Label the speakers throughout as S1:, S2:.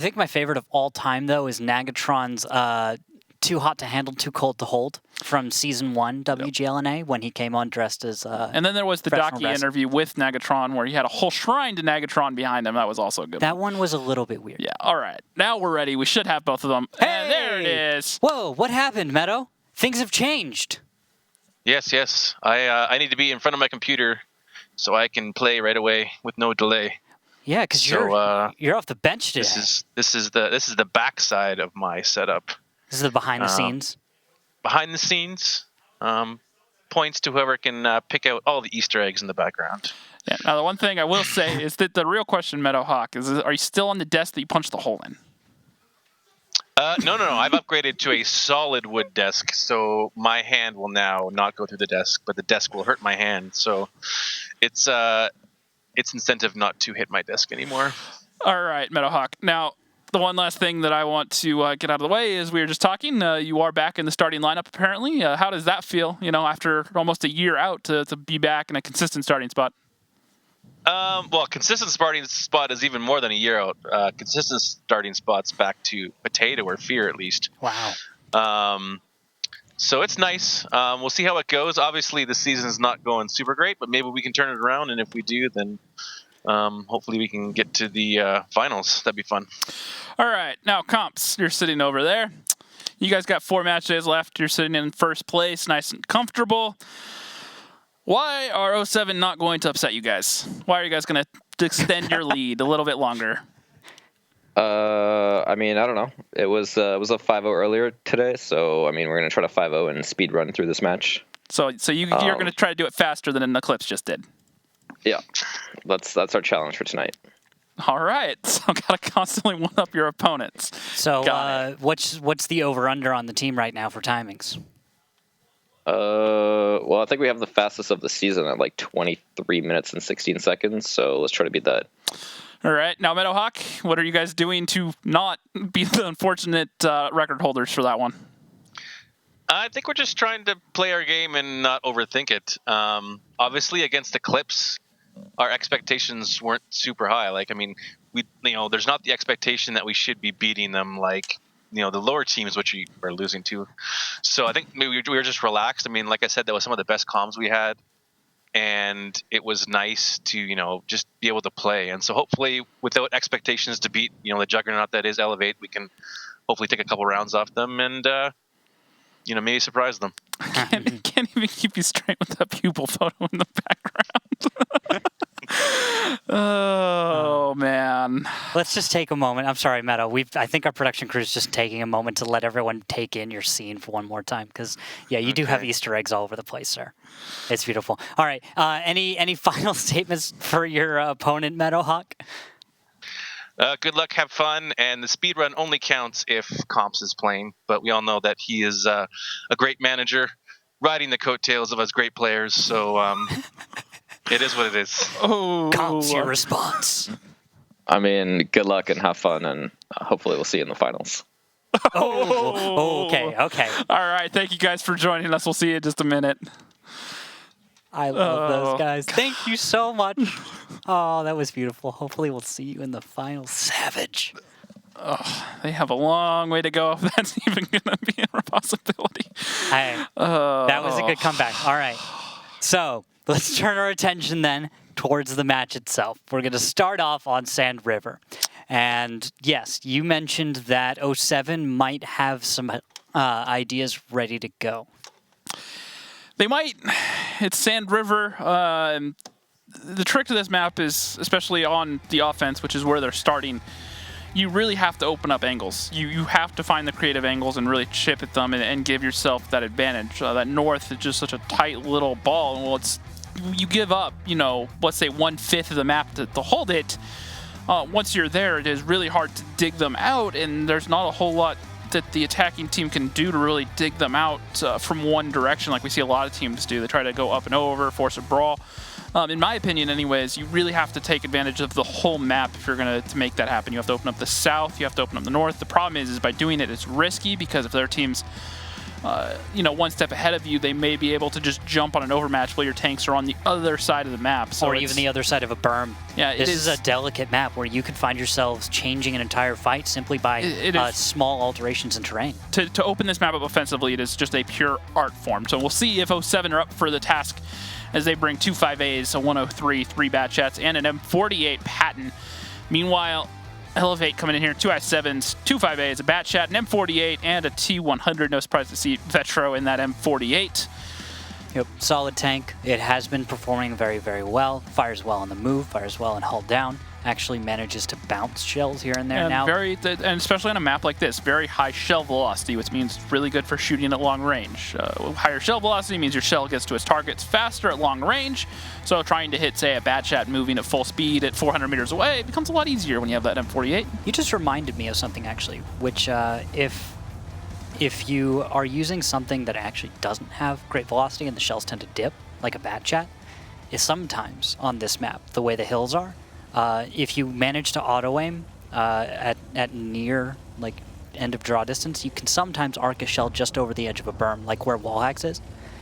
S1: I think my favorite of all time, though, is Nagatron's Too Hot to Handle, Too Cold to Hold from Season 1 WGLNA when he came on dressed as
S2: and then there was the docu interview with Nagatron where he had a whole shrine to Nagatron behind him. That was also a good.
S1: That one was a little bit weird.
S2: Yeah, all right. Now we're ready. We should have both of them.
S1: Hey!
S2: And there it is.
S1: Whoa, what happened, Meadow? Things have changed.
S3: Yes. I need to be in front of my computer so I can play right away with no delay.
S1: Yeah, because you're off the bench today.
S3: This is the backside of my setup.
S1: This is the behind the scenes.
S3: Behind the scenes, points to whoever can pick out all the Easter eggs in the background.
S2: Yeah. Now the one thing I will say is that the real question, Meadowhawk, is: are you still on the desk that you punched the hole in?
S3: No. I've upgraded to a solid wood desk, so my hand will now not go through the desk, but the desk will hurt my hand. So it's incentive not to hit my desk anymore.
S2: All right, Meadowhawk. Now, the one last thing that I want to get out of the way is we were just talking. You are back in the starting lineup, apparently. How does that feel, after almost a year out to be back in a consistent starting spot?
S3: Well, consistent starting spot is even more than a year out. Consistent starting spot's back to potato or fear, at least.
S1: Wow.
S3: So it's nice. We'll see how it goes. Obviously, the season's not going super great, but maybe we can turn it around. And if we do, then hopefully we can get to the finals. That'd be fun.
S2: All right. Now, Comps, you're sitting over there. You guys got 4 match days left. You're sitting in first place, nice and comfortable. Why are 07 not going to upset you guys? Why are you guys going to extend your lead a little bit longer?
S4: I don't know. It was a 5-0 earlier today, so we're going to try to 5-0 and speed run through this match.
S2: So you're going to try to do it faster than Eclipse just did.
S4: Yeah, that's our challenge for tonight.
S2: All right, so got to constantly one up your opponents.
S1: So what's the over/under on the team right now for timings?
S4: Well, I think we have the fastest of the season at like 23 minutes and 16 seconds, so let's try to beat that.
S2: All right. Now, Meadowhawk, what are you guys doing to not be the unfortunate record holders for that one?
S3: I think we're just trying to play our game and not overthink it. Obviously, against Eclipse, our expectations weren't super high. There's not the expectation that we should be beating them like, the lower teams, which we are losing to. So I think maybe we were just relaxed. Like I said, that was some of the best comms we had. And it was nice to, just be able to play. And so hopefully without expectations to beat, the juggernaut that is Elevate, we can hopefully take a couple rounds off them and, maybe surprise them.
S2: I can't even keep you straight with that pupil photo in the background. Oh, man.
S1: Let's just take a moment. I'm sorry, Meadow. I think our production crew is just taking a moment to let everyone take in your scene for one more time. Because, you do have Easter eggs all over the place, sir. It's beautiful. All right. Any final statements for your opponent, Meadowhawk?
S3: Good luck, have fun, and the speed run only counts if Comps is playing. But we all know that he is a great manager, riding the coattails of us great players. So it is what it is.
S2: Oh,
S1: Comps, your response.
S4: Good luck and have fun, and hopefully we'll see you in the finals.
S1: Okay.
S2: All right. Thank you guys for joining us. We'll see you in just a minute.
S1: I love those guys. Thank you so much. Oh, that was beautiful. Hopefully we'll see you in the final. Savage.
S2: Oh, they have a long way to go if that's even going to be a possibility.
S1: That was a good comeback. All right. So let's turn our attention then towards the match itself. We're going to start off on Sand River. And yes, you mentioned that 07 might have some ideas ready to go.
S2: They might. It's Sand River. The trick to this map is, especially on the offense, which is where they're starting, you really have to open up angles. You have to find the creative angles and really chip at them and give yourself that advantage. That north is just such a tight little ball. Well, you give up, let's say 1/5 of the map to hold it. Once you're there, it is really hard to dig them out, and there's not a whole lot that the attacking team can do to really dig them out from one direction like we see a lot of teams do. They try to go up and over, force a brawl. In my opinion anyways, you really have to take advantage of the whole map if you're going to make that happen. You have to open up the south, you have to open up the north. The problem is by doing it, it's risky because if their teams one step ahead of you, they may be able to just jump on an overmatch while your tanks are on the other side of the map. So
S1: or even the other side of a berm.
S2: Yeah,
S1: this is a delicate map where you could find yourselves changing an entire fight simply by small alterations in terrain.
S2: To open this map up offensively, it is just a pure art form. So we'll see if 07 are up for the task as they bring 2 5As, a 103, 3 Bat Chats, and an M48 Patton. Meanwhile, Elevate coming in here, 2 I-7s, 2 5As, a Bat Chat, an M48, and a T100. No surprise to see Vetro in that M48.
S1: Yep, solid tank. It has been performing very, very well. Fires well on the move, fires well and hull down. Actually manages to bounce shells here and there now.
S2: And especially on a map like this, very high shell velocity, which means really good for shooting at long range. Higher shell velocity means your shell gets to its targets faster at long range. So trying to hit, say, a Bat Chat moving at full speed at 400 meters away, it becomes a lot easier when you have that M48.
S1: You just reminded me of something, actually, which if you are using something that actually doesn't have great velocity and the shells tend to dip, like a Bat Chat, is sometimes on this map, the way the hills are, if you manage to auto-aim at near, like, end of draw distance, you can sometimes arc a shell just over the edge of a berm, like where wall hacks is.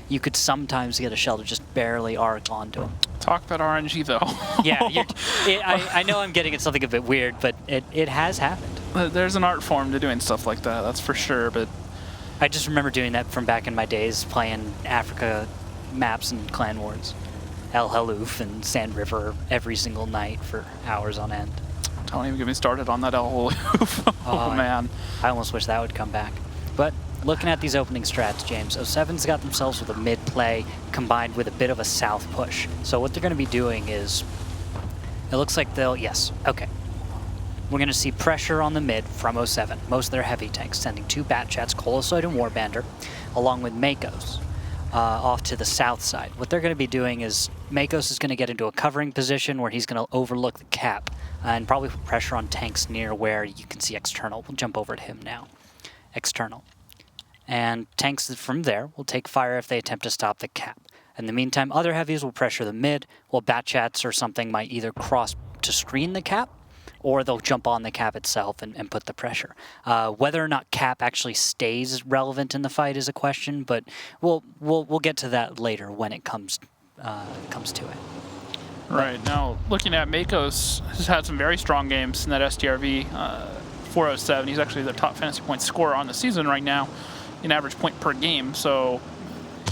S1: You could sometimes get a shell to just barely arc onto him.
S2: Talk about RNG, though.
S1: Yeah, I know I'm getting at something a bit weird, but it has happened.
S2: There's an art form to doing stuff like that, that's for sure, but...
S1: I just remember doing that from back in my days, playing Africa maps and Clan Wars. El Halouf and Sand River every single night for hours on end.
S2: Don't even get me started on that El Halouf. Oh, man.
S1: I almost wish that would come back. But looking at these opening strats, James, 07's got themselves with a mid play combined with a bit of a south push. So what they're going to be doing is, it looks like they'll, yes, okay. We're going to see pressure on the mid from 07. Most of their heavy tanks sending 2 Bat Chats, Colosoid and Warbander, along with Makos off to the south side. What they're going to be doing is Makos is going to get into a covering position where he's going to overlook the cap and probably put pressure on tanks near where you can see External. We'll jump over to him now. External. And tanks from there will take fire if they attempt to stop the cap. In the meantime, other heavies will pressure the mid, while Bat Chats or something might either cross to screen the cap, or they'll jump on the cap itself and put the pressure. Whether or not cap actually stays relevant in the fight is a question, but we'll get to that later when it comes to it.
S2: Right, now looking at Makos, has had some very strong games in that STRV 407. He's actually the top fantasy point scorer on the season right now in average point per game, so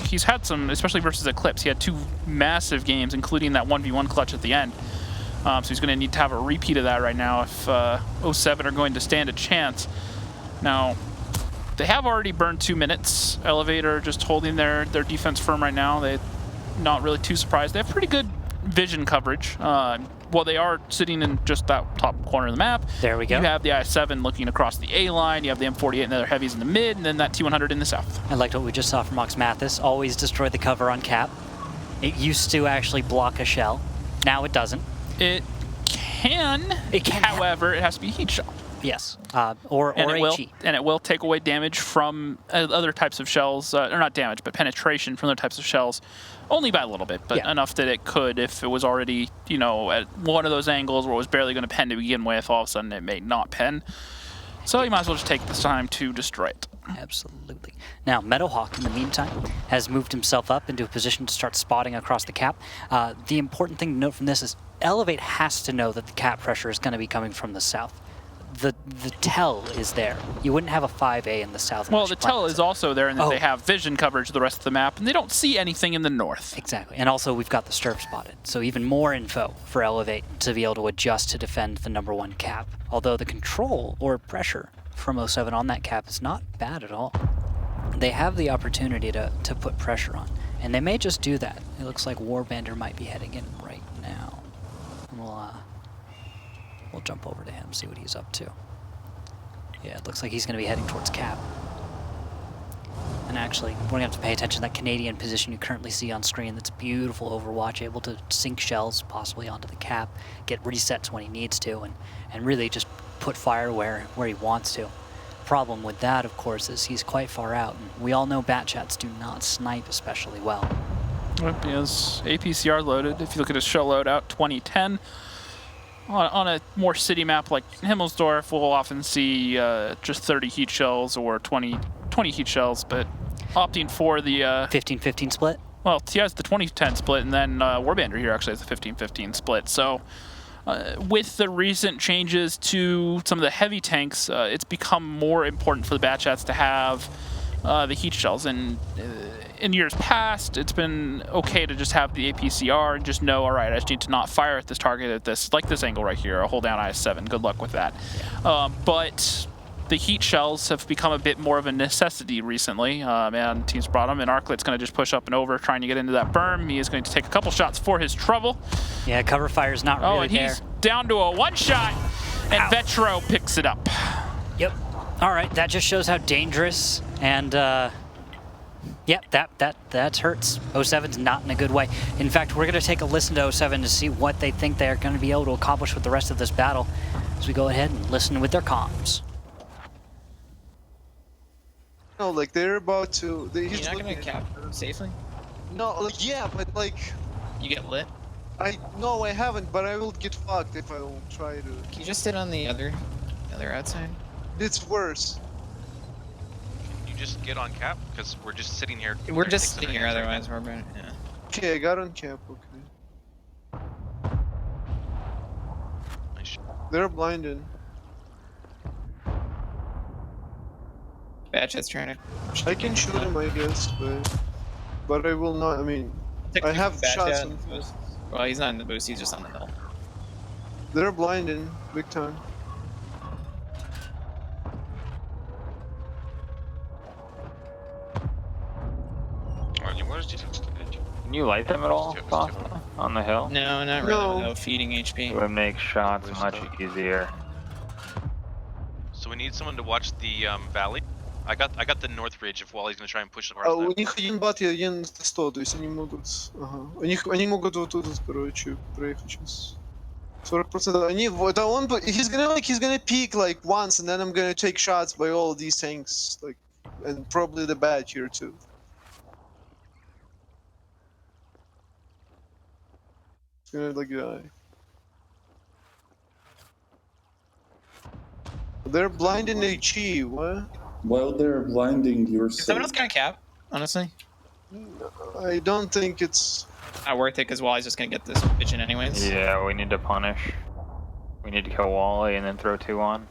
S2: he's had some, especially versus Eclipse, he had 2 massive games, including that 1v1 clutch at the end. So he's going to need to have a repeat of that right now if 07 are going to stand a chance. Now, they have already burned 2 minutes. Elevator just holding their defense firm right now. They're not really too surprised. They have pretty good vision coverage. Well, they are sitting in just that top corner of the map.
S1: There we go.
S2: You have the I-7 looking across the A line. You have the M48 and the other heavies in the mid, and then that T100 in the south.
S1: I liked what we just saw from Ox Mathis. Always destroy the cover on cap. It used to actually block a shell. Now it doesn't.
S2: It can. However, it has to be heat shell.
S1: Yes, or HE.
S2: And it will take away damage from other types of shells, or not damage, but penetration from other types of shells, only by a little bit, but enough that it could, if it was already, at one of those angles where it was barely going to pen to begin with, all of a sudden it may not pen. So you might as well just take this time to destroy it.
S1: Absolutely. Now, Meadowhawk, in the meantime, has moved himself up into a position to start spotting across the cap. The important thing to note from this is Elevate has to know that the cap pressure is going to be coming from the south. The tell is there. You wouldn't have a 5A in the south.
S2: Well, the tell is also there in that they have vision coverage of the rest of the map, and they don't see anything in the north.
S1: Exactly. And also, we've got the Sturf spotted. So even more info for Elevate to be able to adjust to defend the #1 cap. Although the control or pressure from 07 on that cap is not bad at all. They have the opportunity to put pressure on. And they may just do that. It looks like Warbander might be heading in right now. And we'll jump over to him, see what he's up to. Yeah, it looks like he's going to be heading towards cap. And actually, we're going to have to pay attention to that Canadian position you currently see on screen. That's beautiful Overwatch, able to sink shells possibly onto the cap, get resets when he needs to, and really just put fire where he wants to. Problem with that, of course, is he's quite far out, and we all know Bat Chats do not snipe especially well.
S2: Yep, he has APCR loaded. If you look at his shell loadout, 2010. On a more city map like Himmelsdorf, we'll often see just 30 heat shells or 20 heat shells, but opting for the
S1: 15-15 split.
S2: Well, TI has the 20-10 split, and then Warbander here actually has the 15-15 split. So with the recent changes to some of the heavy tanks, it's become more important for the Bat Chats to have the heat shells. And in years past, it's been okay to just have the APCR and just know, all right, I just need to not fire at this target at this, like this angle right here. I'll hold down IS-7. Good luck with that. But the heat shells have become a bit more of a necessity recently, and teams brought them, and Arclet's going to just push up and over, trying to get into that berm. He is going to take a couple shots for his trouble.
S1: Yeah, cover fire's not really
S2: and he's down to a one-shot, and Vetro picks it up.
S1: Yep. All right, that just shows how dangerous, and yeah, that hurts. 07's not in a good way. In fact, we're going to take a listen to 07 to see what they think they're going to be able to accomplish with the rest of this battle as we go ahead and listen with their comms.
S5: No, like they're about to.
S6: You're not gonna cap safely?
S5: No, like, yeah, but like.
S6: You get lit?
S5: No, I haven't, but I will get fucked if I don't try to.
S6: Can you just sit on the other outside?
S5: It's worse.
S3: Can you just get on cap? Because we're just sitting here.
S6: We're just sitting here, otherwise we're burning. Yeah.
S5: Okay, I got on cap. Okay.
S3: Nice.
S5: They're blinded.
S6: Batch is trying to.
S5: I can shoot him, I guess, but I will not. I mean, I have shots on.
S6: Well, he's not in the boost. He's just on the hill.
S5: They're blinded, big time.
S7: Can you light them at all, Costa, on the hill?
S6: No, not really. Without feeding HP.
S7: It would make shots much easier.
S3: So we need someone to watch the valley. I got the north ridge if Wally's gonna try and push the
S5: А у них один бат и один 100, то есть они могут... Ага. Они могут вот тут, короче, проехать сейчас. 40%. Они... Это он... He's gonna peek like once, and then I'm gonna take shots by all these tanks, like, and probably the bat here too. It's gonna like die. They're blinding HE, what?
S8: While they're blinding yourself.
S6: Is someone else gonna cap? Honestly,
S5: I don't think it's
S6: not worth it because Wally's just gonna get this pigeon anyways.
S7: Yeah, we need to punish. We need to kill Wally and then throw 2 on.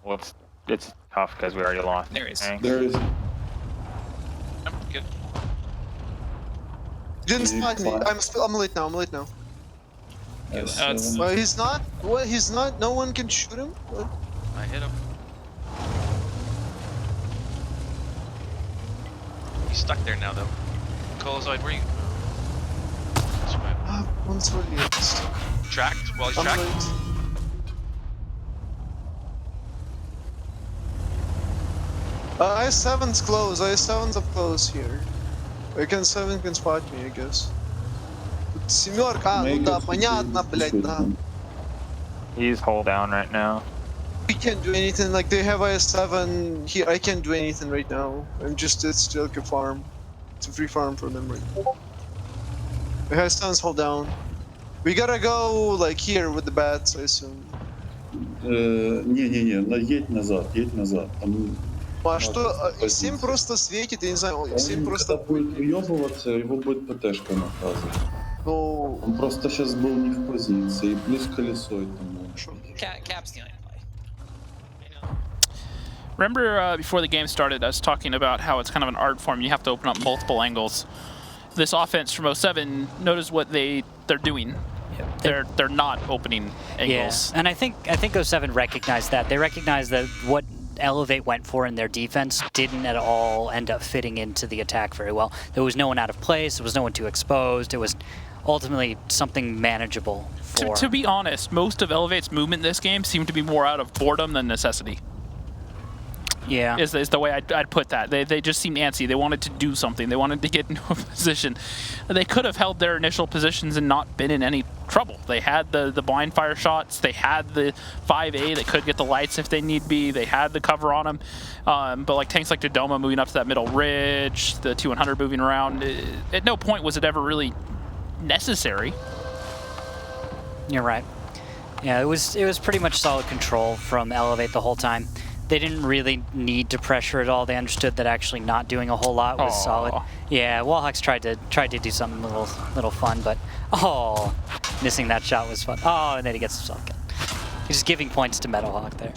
S7: Well, it's tough because we already lost.
S6: There he is.
S8: There is.
S3: Good.
S5: Didn't spot me. I'm late now. Well, he's not. What? He's not. No one can shoot him. What?
S3: I hit him. He's stuck there now, though. Colozoid, where you?
S5: One's really
S3: Tracked? Well, he's
S5: I'm
S3: tracked.
S5: late. IS-7's close. IS-7's up close here. 7 can spot me, I guess. Семерка, ну да, понятно, блять, да.
S7: He's hull down right now.
S5: We can't do anything, like they have IS-7 here, I can't do anything right now. It's still like a farm. It's a free farm for them right now. The IS-7's hold down. We gotta go, like, here with the bats, I assume.
S8: Не, едь назад. Там...
S5: А что, 7 просто светит, я не знаю, 7 просто...
S8: Когда будет выебываться, его будет ПТшка наказывать.
S5: Ну...
S8: Он просто сейчас был не в позиции, плюс колесо этому.
S6: Cap stealing play.
S2: Remember before the game started, I was talking about how it's kind of an art form. You have to open up multiple angles. This offense from 07, notice what they're doing. They're not opening angles.
S1: Yeah, and I think 07 recognized that. They recognized that what Elevate went for in their defense didn't at all end up fitting into the attack very well. There was no one out of place. There was no one too exposed. It was ultimately something manageable for...
S2: To be honest, most of Elevate's movement in this game seemed to be more out of boredom than necessity.
S1: Yeah.
S2: Is the way I'd put that. They just seemed antsy. They wanted to do something. They wanted to get into a position. They could have held their initial positions and not been in any trouble. They had the blind fire shots. They had the 5A that could get the lights if they need be. They had the cover on them. But like tanks like Dodoma moving up to that middle ridge, the T-100 moving around, at no point was it ever really necessary.
S1: You're right. Yeah, it was pretty much solid control from Elevate the whole time. they didn't really need to pressure at all. They understood that actually not doing a whole lot was solid. Yeah, Wallhawks tried to do something little fun, but missing that shot was fun. Oh, and then he gets himself killed. He's just giving points to Meadowhawk there.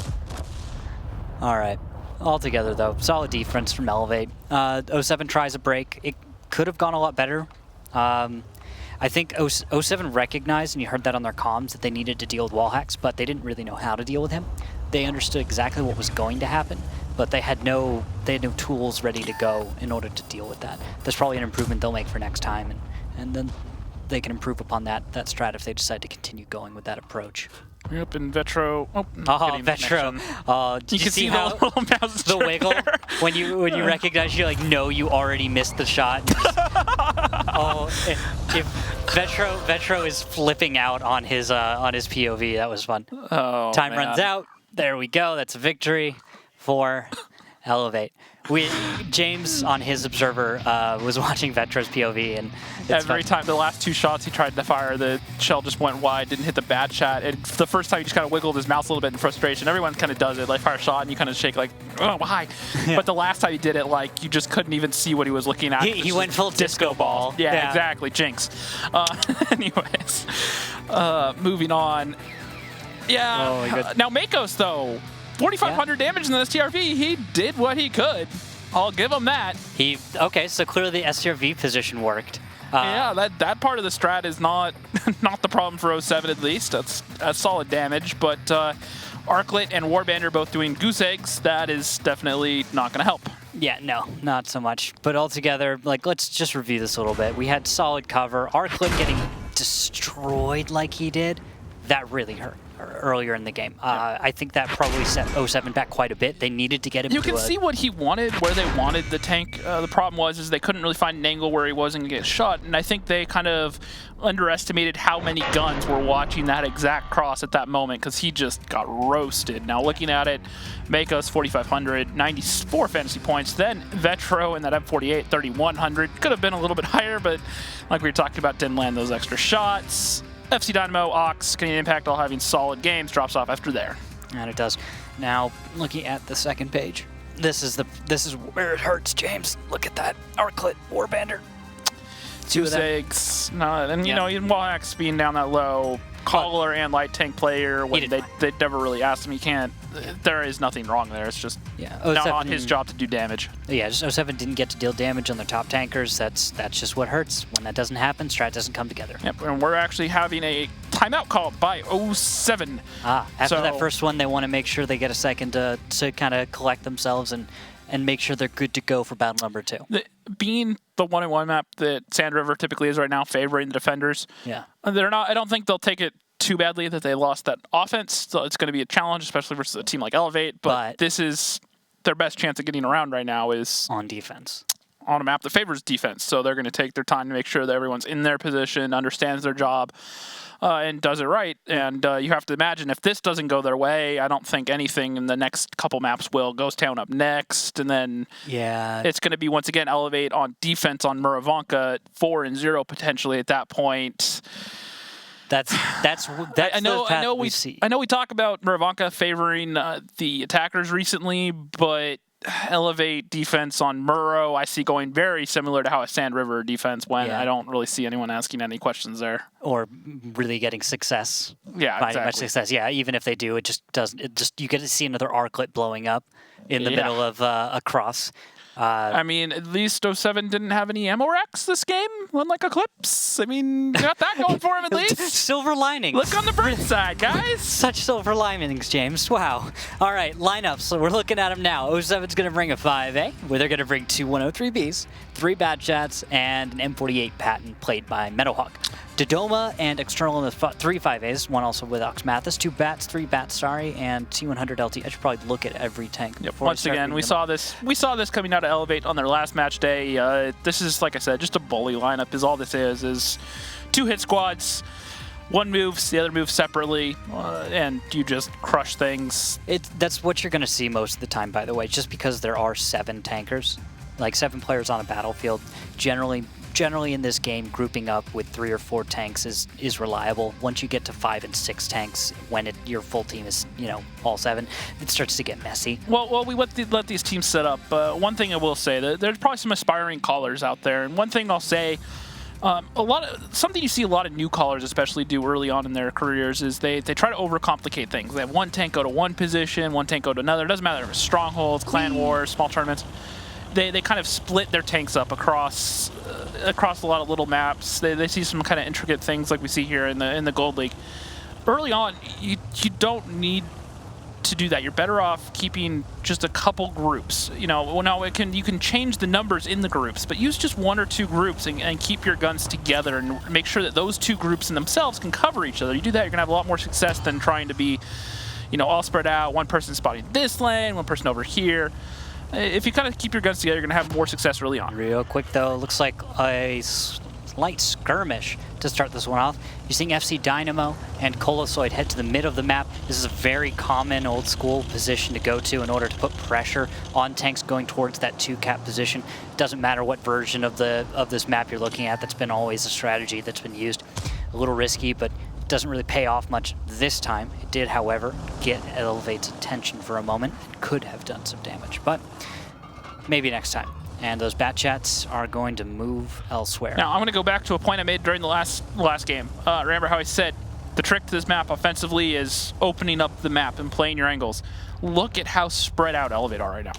S1: All right. Altogether, though, solid defense from Elevate. 07 tries a break. It could have gone a lot better. I think 07 recognized, and you heard that on their comms, that they needed to deal with Wallhacks, but they didn't really know how to deal with him. They understood exactly what was going to happen, but they had no tools ready to go in order to deal with that. That's probably an improvement they'll make for next time, and then they can improve upon that strat if they decide to continue going with that approach.
S2: Yep, and Vetro.
S1: Vetro. Did you see how the wiggle when you recognize you you already missed the shot. If Vetro is flipping out on his POV, that was fun. Time runs out. There we go. That's a victory for Elevate. James on his observer was watching Vetro's POV, and
S2: every time the last 2 shots he tried to fire, the shell just went wide, didn't hit the bad shot. And the first time he just kind of wiggled his mouse a little bit in frustration. Everyone kind of does it, fire a shot and you kind of shake oh, why? Yeah. But the last time he did it, you just couldn't even see what he was looking at.
S1: He went full disco ball.
S2: Yeah, exactly. Jinx. Anyways, moving on. Yeah. Now Makos though. 4,500 damage in the STRV. He did what he could. I'll give him that.
S1: So clearly the STRV position worked.
S2: Yeah, that part of the strat is not the problem for 07 at least. That's solid damage, but Arclet and Warband both doing goose eggs. That is definitely not going to help.
S1: Yeah, no, not so much. But altogether, let's just review this a little bit. We had solid cover. Arclet getting destroyed like he did, that really hurt earlier in the game. I think that probably set 07 back quite a bit. They needed to get him.
S2: You can see what he wanted, where they wanted the tank. The problem was they couldn't really find an angle where he wasn't going to get shot, and I think they kind of underestimated how many guns were watching that exact cross at that moment, because he just got roasted. Now looking at it, Makos 4,500, 94 fantasy points. Then Vetro in that M48, 3,100. Could have been a little bit higher, but like we were talking about, didn't land those extra shots. FC Dynamo, Ox, Canadian Impact all having solid games, drops off after there.
S1: And it does. Now, looking at the second page, this is where it hurts, James. Look at that. Arclet, Warbander.
S2: Two eggs. And you know, even Wallhacks being down that low, Caller and light tank player, when they never really asked him, he can't. There is nothing wrong there. It's just not on his job to do damage.
S1: Yeah, just 07 didn't get to deal damage on their top tankers. That's just what hurts. When that doesn't happen, strat doesn't come together.
S2: Yep, and we're actually having a timeout call by 07.
S1: After that first one, they want to make sure they get a second to kind of collect themselves and make sure they're good to go for battle number 2.
S2: Being the 1-in-1 map that Sand River typically is right now, favoring the defenders.
S1: Yeah,
S2: they're not. I don't think they'll take it too badly that they lost that offense. So it's going to be a challenge, especially versus a team like Elevate. But this is their best chance of getting around right now is
S1: on defense.
S2: On a map that favors defense. So they're going to take their time to make sure that everyone's in their position, understands their job, and does it right. And you have to imagine if this doesn't go their way, I don't think anything in the next couple maps will. Ghost Town up next, and then it's going to be once again Elevate on defense on Muravanka, 4-0 potentially at that point.
S1: That's
S2: I know we talk about Muravanka favoring the attackers recently, but Elevate defense on Muro I see going very similar to how a Sand River defense went. I don't really see anyone asking any questions there
S1: or really getting success. Much success. Yeah, even if they do, it just doesn't. You get to see another Arclet blowing up in the middle of a cross.
S2: I mean, at least 07 didn't have any ammo racks this game, unlike Eclipse. I mean, got that going for him at least.
S1: Silver linings.
S2: Look on the bright side, guys.
S1: Such silver linings, James. Wow. All right, lineups. So we're looking at them now. 07's going to bring a 5A, where they're going to bring 2 103Bs, 3 Bad Chats, and an M48 Patton played by Meadowhawk. Dodoma and External in the 3 5As, one also with Ox Mathis, 2 Bats, 3 Bats, sorry, and T100 LT. I should probably look at every tank.
S2: Yep. Once again, we saw this coming out of Elevate on their last match day. This is, like I said, just a bully lineup is all this is 2 hit squads, one moves, the other moves separately, and you just crush things.
S1: That's what you're going to see most of the time, by the way, just because there are 7 tankers. like 7 players on a battlefield, generally in this game, grouping up with 3 or 4 tanks is reliable. Once you get to 5 and 6 tanks, when your full team is, all 7, it starts to get messy.
S2: Well, we let these teams set up. One thing I will say, that there's probably some aspiring callers out there, and one thing I'll say, something you see a lot of new callers especially do early on in their careers is they try to overcomplicate things. They have one tank go to one position, one tank go to another. It doesn't matter if it's strongholds, clan wars, small tournaments. They kind of split their tanks up across a lot of little maps. They see some kind of intricate things like we see here in the Gold League. Early on, you don't need to do that. You're better off keeping just a couple groups. Now you can change the numbers in the groups, but use just 1 or 2 groups and keep your guns together and make sure that those 2 groups in themselves can cover each other. You do that, you're gonna have a lot more success than trying to be, all spread out. One person spotting this lane, one person over here. If you kind of keep your guns together, you're going to have more success early on.
S1: Real quick, though, looks like a slight skirmish to start this one off. You're seeing FC Dynamo and Colosoid head to the mid of the map. This is a very common old-school position to go to in order to put pressure on tanks going towards that 2-cap position. It doesn't matter what version of this map you're looking at. That's been always a strategy that's been used. A little risky, but it doesn't really pay off much this time. It did, however, get Elevate's attention for a moment and could have done some damage, but maybe next time. And those bat chats are going to move elsewhere.
S2: Now, I'm going to go back to a point I made during the last game. Remember how I said the trick to this map offensively is opening up the map and playing your angles. Look at how spread out Elevate are right now.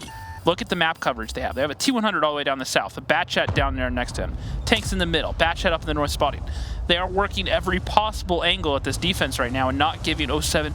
S2: Look at the map coverage they have. They have a T100 all the way down the south, a bat chat down there next to him, tanks in the middle, bat chat up in the north spotting. They are working every possible angle at this defense right now and not giving 07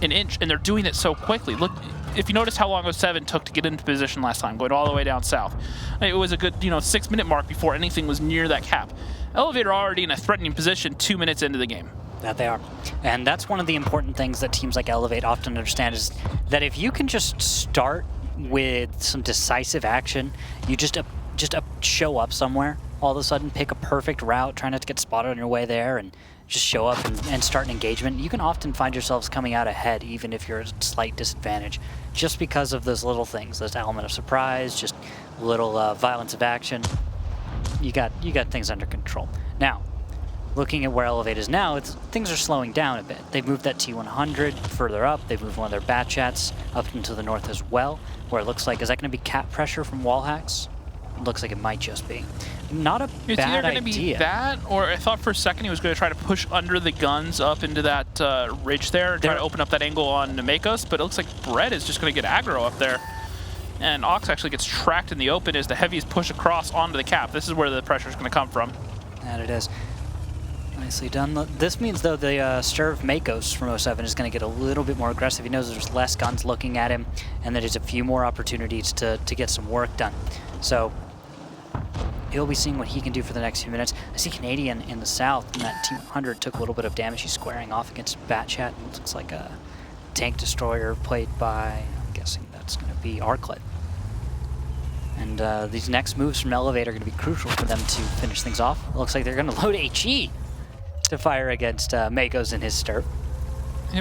S2: an inch, and they're doing it so quickly. Look, if you notice how long 07 took to get into position last time, going all the way down south. It was a good 6-minute mark before anything was near that cap. Elevator already in a threatening position 2 minutes into the game.
S1: That they are. And that's one of the important things that teams like Elevate often understand is that if you can just start with some decisive action, you just show up somewhere, all of a sudden pick a perfect route, try not to get spotted on your way there, and just show up and start an engagement. You can often find yourselves coming out ahead even if you're at a slight disadvantage, just because of those little things, this element of surprise, just little violence of action. You got things under control. Now, looking at where Elevate is now, things are slowing down a bit. They've moved that T100 further up. They've moved one of their bat chats up into the north as well, where it looks like, is that going to be cap pressure from wall hacks? It looks like it might just be. Not a bad idea.
S2: It's either going to be that, or I thought for a second he was going to try to push under the guns up into that ridge there and try to open up that angle on Namakos, but it looks like Brett is just going to get aggro up there. And Ox actually gets tracked in the open as the heavies push across onto the cap. This is where the pressure is going to come from.
S1: And it is. Nicely done. This means, though, the Sturv Makos from 07 is going to get a little bit more aggressive. He knows there's less guns looking at him, and that there's a few more opportunities to get some work done. So he'll be seeing what he can do for the next few minutes. I see Canadian in the south, and that T100 took a little bit of damage. He's squaring off against Batchat, and it looks like a tank destroyer played by, I'm guessing that's going to be Arclet. And these next moves from Elevate are going to be crucial for them to finish things off. It looks like they're going to load HE to fire against Makos and his Sturf.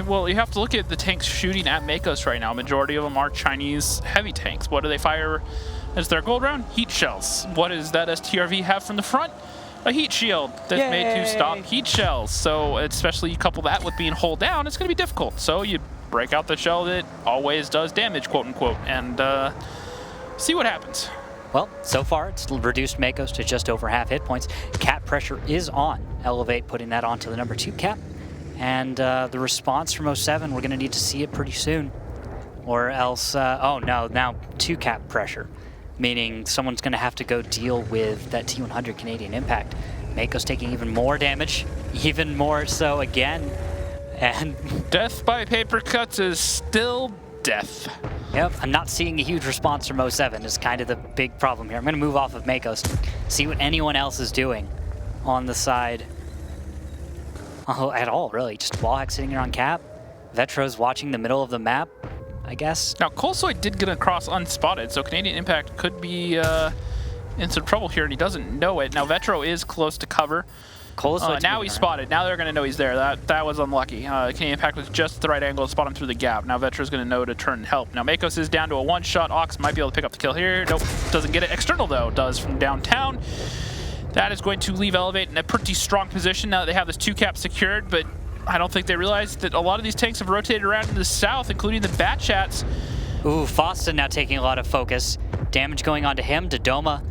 S2: Well, you have to look at the tanks shooting at Makos right now. Majority of them are Chinese heavy tanks. What do they fire as their gold round? Heat shells. What does that STRV have from the front? A heat shield that's made to stop heat shells. So especially you couple that with being hulled down, it's going to be difficult. So you break out the shell that always does damage, quote unquote, and see what happens.
S1: Well, so far it's reduced Makos to just over half hit points. Cap pressure is on. Elevate putting that onto the number 2 cap. And the response from 07, we're going to need to see it pretty soon. Or else, oh no, now 2 cap pressure. Meaning someone's going to have to go deal with that T100 Canadian impact. Makos taking even more damage, even more so again. And
S2: death by paper cuts is still death.
S1: Yep, I'm not seeing a huge response from 07 is kind of the big problem here. I'm going to move off of Makos, see what anyone else is doing on the side. Oh, at all, really. Just Wallhack sitting here on cap. Vetro's watching the middle of the map, I guess.
S2: Now, Colsoy did get across unspotted, so Canadian Impact could be in some trouble here, and he doesn't know it. Now, Vetro is close to cover.
S1: Colosoid's
S2: now
S1: moving
S2: he's
S1: around.
S2: spotted. Now they're going to know he's there. That was unlucky. Canadian Impact was just at the right angle to spot him through the gap. Now Vetro's going to know to turn and help. Now Makos is down to a one-shot. Ox might be able to pick up the kill here. Nope, doesn't get it. External, though, does from downtown. That is going to leave Elevate in a pretty strong position now that they have this 2-cap secured, but I don't think they realize that a lot of these tanks have rotated around into the south, including the Bat Chats.
S1: Ooh, Fosta now taking a lot of focus. Damage going on to him. Dodoma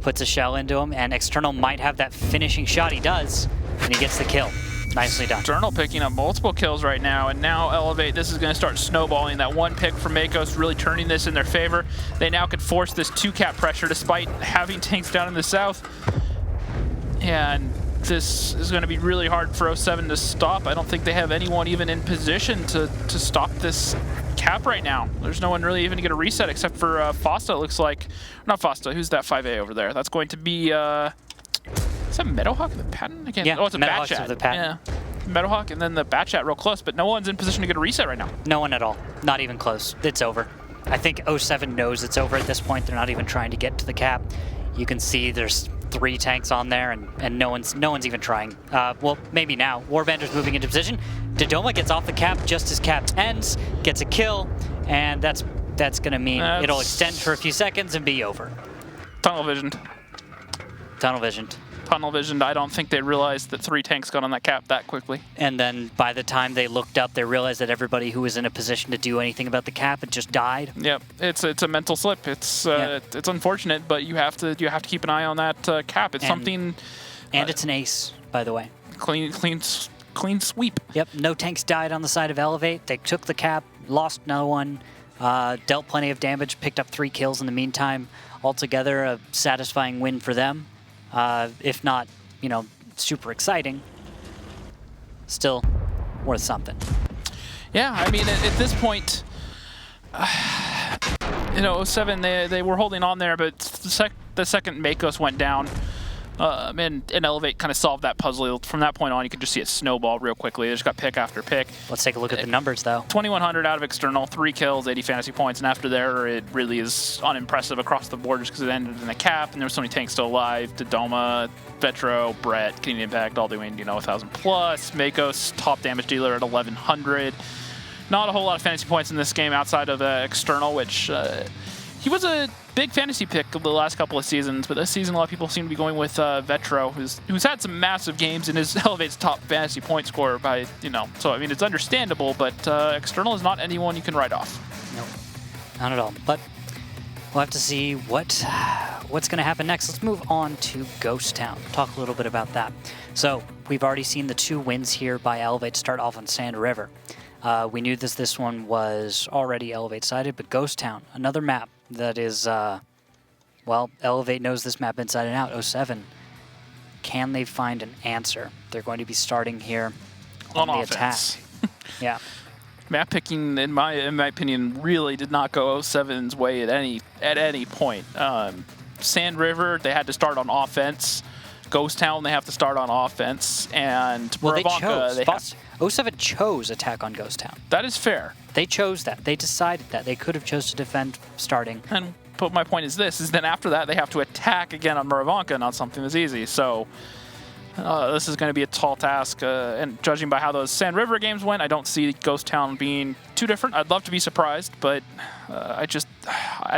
S1: puts a shell into him, and External might have that finishing shot. He does, and he gets the kill. Nicely done.
S2: External picking up multiple kills right now, and now Elevate, this is going to start snowballing. That one pick from Makos really turning this in their favor. They now could force this 2-cap pressure despite having tanks down in the south. And this is going to be really hard for 07 to stop. I don't think they have anyone even in position to stop this cap right now. There's no one really even to get a reset except for Fosta, it looks like. Not Fosta, who's that 5A over there? That's going to be, is that Meadowhawk the Patton? Again,
S1: Yeah,
S2: oh, it's a Bat
S1: Meadowhawk's
S2: Chat.
S1: the Patton.
S2: Yeah, Meadowhawk and then the Bat Chat real close, but no one's in position to get a reset right now.
S1: No one at all. Not even close. It's over. I think 07 knows it's over at this point. They're not even trying to get to the cap. You can see there's 3 tanks on there, and no one's even trying. Well, maybe now. Warbander's moving into position. Dodoma gets off the cap just as cap ends, gets a kill, and that's going to mean it'll extend for a few seconds and be over.
S2: Tunnel visioned.
S1: Tunnel visioned.
S2: Tunnel visioned. I don't think they realized that 3 tanks got on that cap that quickly.
S1: And then by the time they looked up, they realized that everybody who was in a position to do anything about the cap had just died.
S2: Yep, it's a mental slip. It's unfortunate, but you have to keep an eye on that cap. It's something.
S1: And it's an ace, by the way.
S2: Clean sweep.
S1: Yep, no tanks died on the side of Elevate. They took the cap, lost no one, dealt plenty of damage, picked up 3 kills in the meantime. Altogether, a satisfying win for them. If not, super exciting, still worth something.
S2: Yeah, I mean, at this point, 07, they were holding on there, but the second Makos went down, and Elevate kind of solved that puzzle. From that point on, you could just see it snowball real quickly. They just got pick after pick.
S1: Let's take a look at the numbers, though.
S2: 2,100 out of External, 3 kills, 80 fantasy points, and after there, it really is unimpressive across the board just because it ended in a cap, and there were so many tanks still alive. Dodoma, Vetro, Brett, Canadian Impact, all doing, 1,000 plus. Makos, top damage dealer at 1,100. Not a whole lot of fantasy points in this game outside of External, which he was a big fantasy pick of the last couple of seasons, but this season a lot of people seem to be going with Vetro, who's had some massive games and is Elevate's top fantasy point scorer by, so I mean it's understandable, but External is not anyone you can write off.
S1: Nope, not at all. But we'll have to see what's going to happen next. Let's move on to Ghost Town. Talk a little bit about that. So we've already seen the 2 wins here by Elevate start off on Sand River. We knew this one was already Elevate sided, but Ghost Town, another map that is, well, Elevate knows this map inside and out. 07, can they find an answer? They're going to be starting here on the
S2: offense.
S1: attack. Yeah.
S2: Map picking, in my opinion, really did not go 07's way at any point. Sand River, they had to start on offense. Ghost Town, they have to start on offense, and
S1: well,
S2: Muravanka,
S1: they chose. 07 chose attack on Ghost Town.
S2: That is fair.
S1: They chose that. They decided that. They could have chose to defend starting.
S2: But my point is then after that, they have to attack again on Muravanka, not something that's easy. So this is going to be a tall task. And judging by how those Sand River games went, I don't see Ghost Town being too different. I'd love to be surprised, but I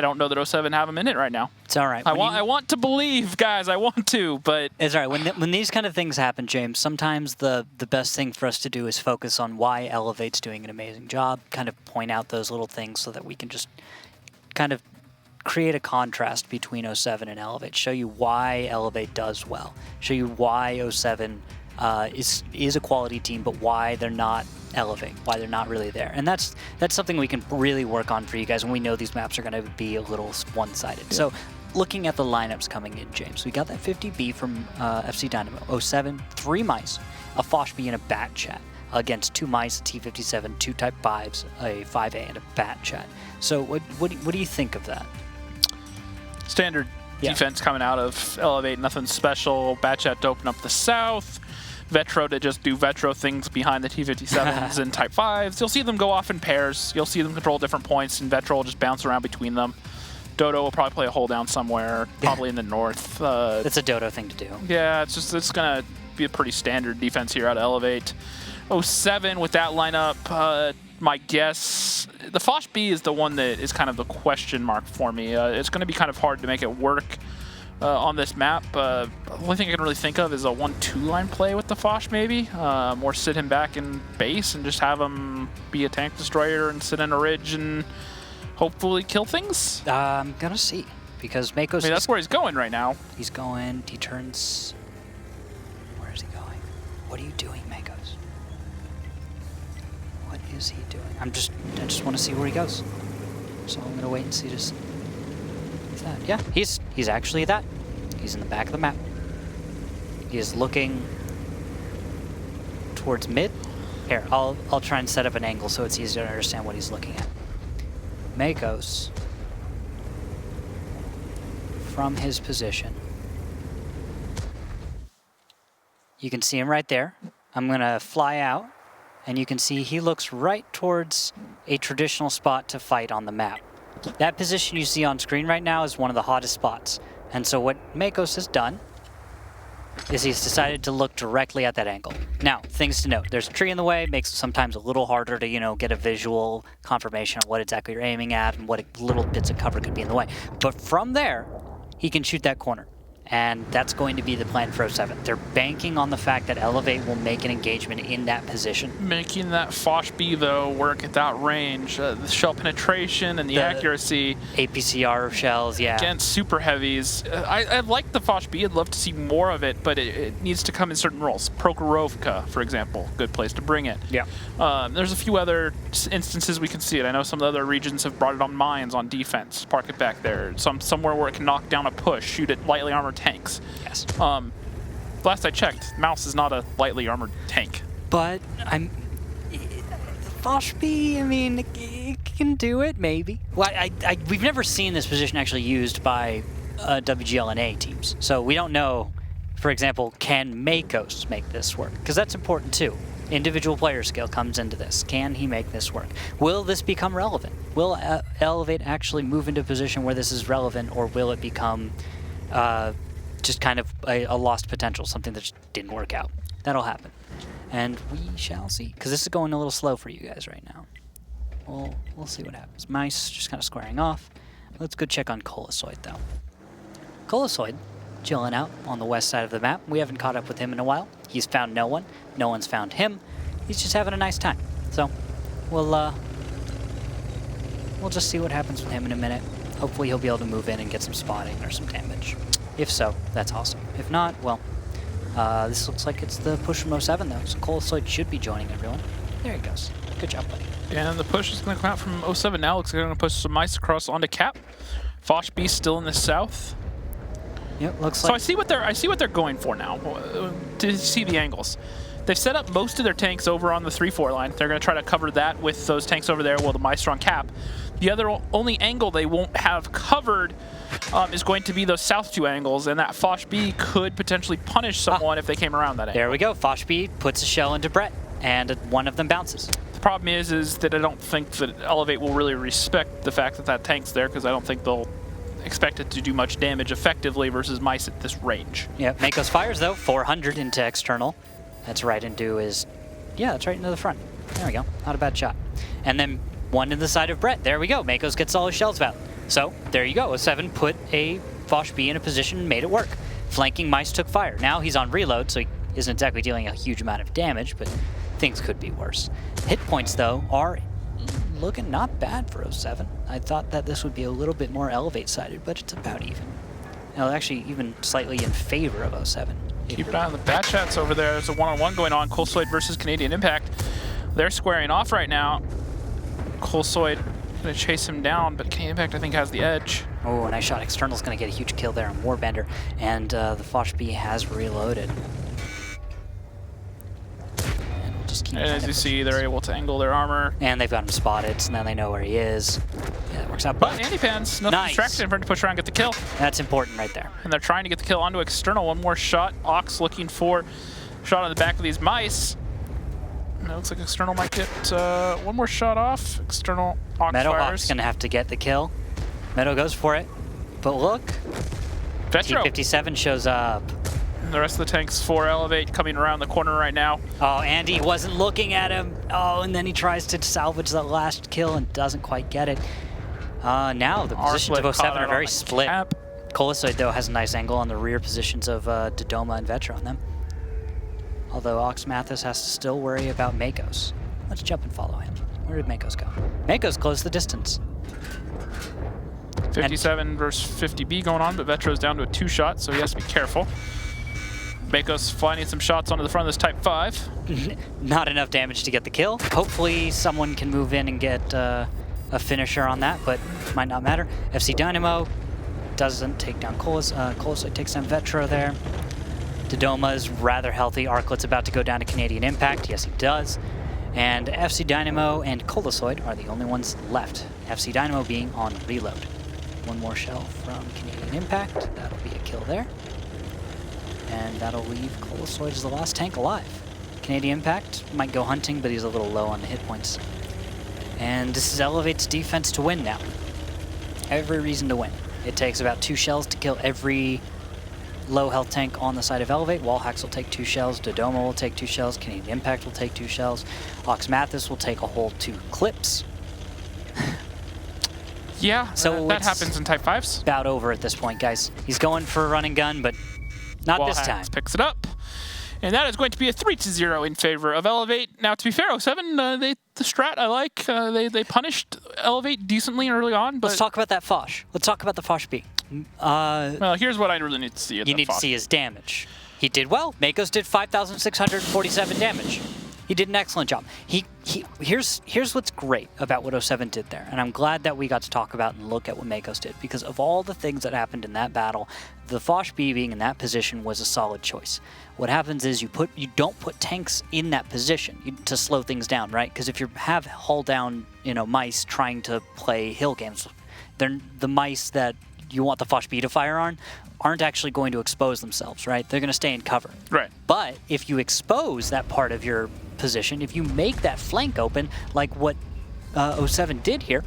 S2: don't know that 07 have them in it right now.
S1: It's all right.
S2: I want to believe, guys. I want to, but
S1: it's all right. When these kind of things happen, James, sometimes the best thing for us to do is focus on why Elevate's doing an amazing job, kind of point out those little things so that we can just kind of create a contrast between 07 and Elevate, show you why Elevate does well, show you why 07 is a quality team, but why they're not Elevate, why they're not really there. And that's something we can really work on for you guys when we know these maps are going to be a little one-sided. Yeah. So looking at the lineups coming in, James, we got that 50B from FC Dynamo, 07, 3 mice, a Fosh B and a Bat Chat against 2 mice, a T57, 2 Type 5s, a 5A, and a Bat Chat. So what do you think of that?
S2: Standard defense coming out of Elevate, nothing special. Bat Chat to open up the south. Vetro to just do Vetro things behind the T57s and Type 5s. You'll see them go off in pairs. You'll see them control different points, and Vetro will just bounce around between them. Dodo will probably play a hold down somewhere, probably in the north.
S1: It's a Dodo thing to do.
S2: Yeah, it's gonna be a pretty standard defense here out of Elevate. 07 with that lineup, my guess, the Foch B is the one that is kind of the question mark for me. It's going to be kind of hard to make it work on this map. The only thing I can really think of is a 1-2 line play with the Foch maybe, or sit him back in base and just have him be a tank destroyer and sit in a ridge and hopefully kill things.
S1: I'm going to see, because Mako's...
S2: I mean, that's where he's going right now.
S1: He's going, he turns... Where is he going? What are you doing, Makos? What is he doing? I just want to see where he goes. So I'm gonna wait and see just. What's that? Yeah, he's actually that. He's in the back of the map. He is looking towards mid. Here, I'll try and set up an angle so it's easier to understand what he's looking at. Makos, from his position, you can see him right there. I'm gonna fly out, and you can see he looks right towards a traditional spot to fight on the map. That position you see on screen right now is one of the hottest spots. And so what Makos has done is he's decided to look directly at that angle. Now, things to note. There's a tree in the way, makes it sometimes a little harder to, get a visual confirmation of what exactly you're aiming at and what little bits of cover could be in the way. But from there, he can shoot that corner. And that's going to be the plan for 07. They're banking on the fact that Elevate will make an engagement in that position.
S2: Making that Foch B, though, work at that range. The shell penetration and the accuracy.
S1: APCR shells, yeah.
S2: Against super heavies. I like the Foch B. I'd love to see more of it, but it needs to come in certain roles. Prokhorovka, for example, good place to bring it.
S1: Yeah.
S2: There's a few other instances we can see it. I know some of the other regions have brought it on mines on defense. Park it back there. Somewhere where it can knock down a push, shoot at lightly armored tanks.
S1: Yes.
S2: Last I checked, Mouse is not a lightly armored tank.
S1: But Foch B, I mean, it can do it, maybe. Well, we've never seen this position actually used by WGLNA teams, so we don't know. For example, can Makos make this work? Because that's important too. Individual player skill comes into this. Can he make this work? Will this become relevant? Will Elevate actually move into a position where this is relevant, or will it become just kind of a lost potential, something that just didn't work out? That'll happen. And we shall see. Because this is going a little slow for you guys right now. We'll see what happens. Mice just kind of squaring off. Let's go check on Colosoid, though. Colosoid, chilling out on the west side of the map. We haven't caught up with him in a while. He's found no one. No one's found him. He's just having a nice time. So we'll just see what happens with him in a minute. Hopefully he'll be able to move in and get some spotting or some damage. If so, that's awesome. If not, well, this looks like it's the push from 07, though. So Colosoid should be joining everyone. There he goes. Good job, buddy.
S2: And the push is going to come out from 07 now. Looks like they're going to push some mice across onto Cap. Foch B still in the south.
S1: Yep, looks like.
S2: So I see what they're going for now. To see the angles. They've set up most of their tanks over on the 3-4 line. They're going to try to cover that with those tanks over there while the mice are on Cap. The only angle they won't have covered is going to be those south two angles, and that Foch B could potentially punish someone if they came around that angle.
S1: There we go. Foch B puts a shell into Brett, and one of them bounces.
S2: The problem is that I don't think that Elevate will really respect the fact that that tank's there, because I don't think they'll expect it to do much damage effectively versus mice at this range.
S1: Yeah, Makos fires, though. 400 into external. That's right into his... Yeah, that's right into the front. There we go. Not a bad shot. And then one in the side of Brett. There we go. Makos gets all his shells out. So, there you go. 07 put a Foch B in a position and made it work. Flanking mice took fire. Now he's on reload, so he isn't exactly dealing a huge amount of damage, but things could be worse. Hit points, though, are looking not bad for 07. I thought that this would be a little bit more Elevate-sided, but it's about even. Now, actually, even slightly in favor of 07.
S2: Keep an eye on the bat chats over there. There's a one-on-one going on. Colosoid versus Canadian Impact. They're squaring off right now. Colosoid going to chase him down, but Canadian Impact, I think, has the edge.
S1: Oh, nice shot. External's going to get a huge kill there on Warbender, and the Foch B has reloaded. And we'll just keep
S2: and as you see, they're able to angle their armor.
S1: And they've got him spotted, so now they know where he is. Yeah, that works out.
S2: But Anti-Pans, nothing distracting for him to push around and get the kill.
S1: That's important right there.
S2: And they're trying to get the kill onto External. One more shot. Ox looking for a shot on the back of these mice. And it looks like External might get one more shot off. External Ox
S1: Meadowhawk's going to have to get the kill. Meadow goes for it. But look,
S2: Vetro.
S1: T57 shows up.
S2: The rest of the tanks for Elevate coming around the corner right now.
S1: Oh, Andy wasn't looking at him. Oh, and then he tries to salvage that last kill and doesn't quite get it. Now the positions of 07 are very split. Colosoid, though, has a nice angle on the rear positions of Dodoma and Vetra on them. Although Ox Mathis has to still worry about Makos. Let's jump and follow him. Where did Makos go? Makos closed the distance.
S2: 57 versus 50B going on, but Vetra's down to a 2-shot, so he has to be careful. Makos finding some shots onto the front of this Type 5.
S1: Not enough damage to get the kill. Hopefully someone can move in and get a finisher on that, but might not matter. FC Dynamo doesn't take down Colosoid takes down Vetra there. Dodoma is rather healthy. Arclet's about to go down to Canadian Impact. Yes, he does. And FC Dynamo and Colosoid are the only ones left. FC Dynamo being on reload. One more shell from Canadian Impact. That'll be a kill there. And that'll leave Colosoid as the last tank alive. Canadian Impact might go hunting, but he's a little low on the hit points. And this is Elevate's defense to win now. Every reason to win. It takes about 2 shells to kill every low health tank on the side of Elevate. Wallhacks will take 2 shells, Dodoma will take 2 shells, Canadian Impact will take 2 shells, Ox Mathis will take a whole 2 clips.
S2: Yeah,
S1: so
S2: that happens in Type 5s.
S1: About over at this point, guys. He's going for a run and gun, but not this time.
S2: Picks it up. And that is going to be a 3-0 in favor of Elevate. Now, to be fair, 07, the strat I like. They punished Elevate decently early on. But
S1: let's talk about that Foch. Let's talk about the Foch B.
S2: Well, here's what I really need to see.
S1: You need to see his damage. He did well. Makos did 5,647 damage. He did an excellent job. Here's what's great about what 07 did there, and I'm glad that we got to talk about and look at what Makos did, because of all the things that happened in that battle, the Foch B being in that position was a solid choice. What happens is you don't put tanks in that position to slow things down, right? Because if you have hull down, mice trying to play hill games, they're the mice that you want the Foch B to fire on aren't actually going to expose themselves, right? They're going to stay in cover.
S2: Right.
S1: But if you expose that part of your position, if you make that flank open, like what 07 did here,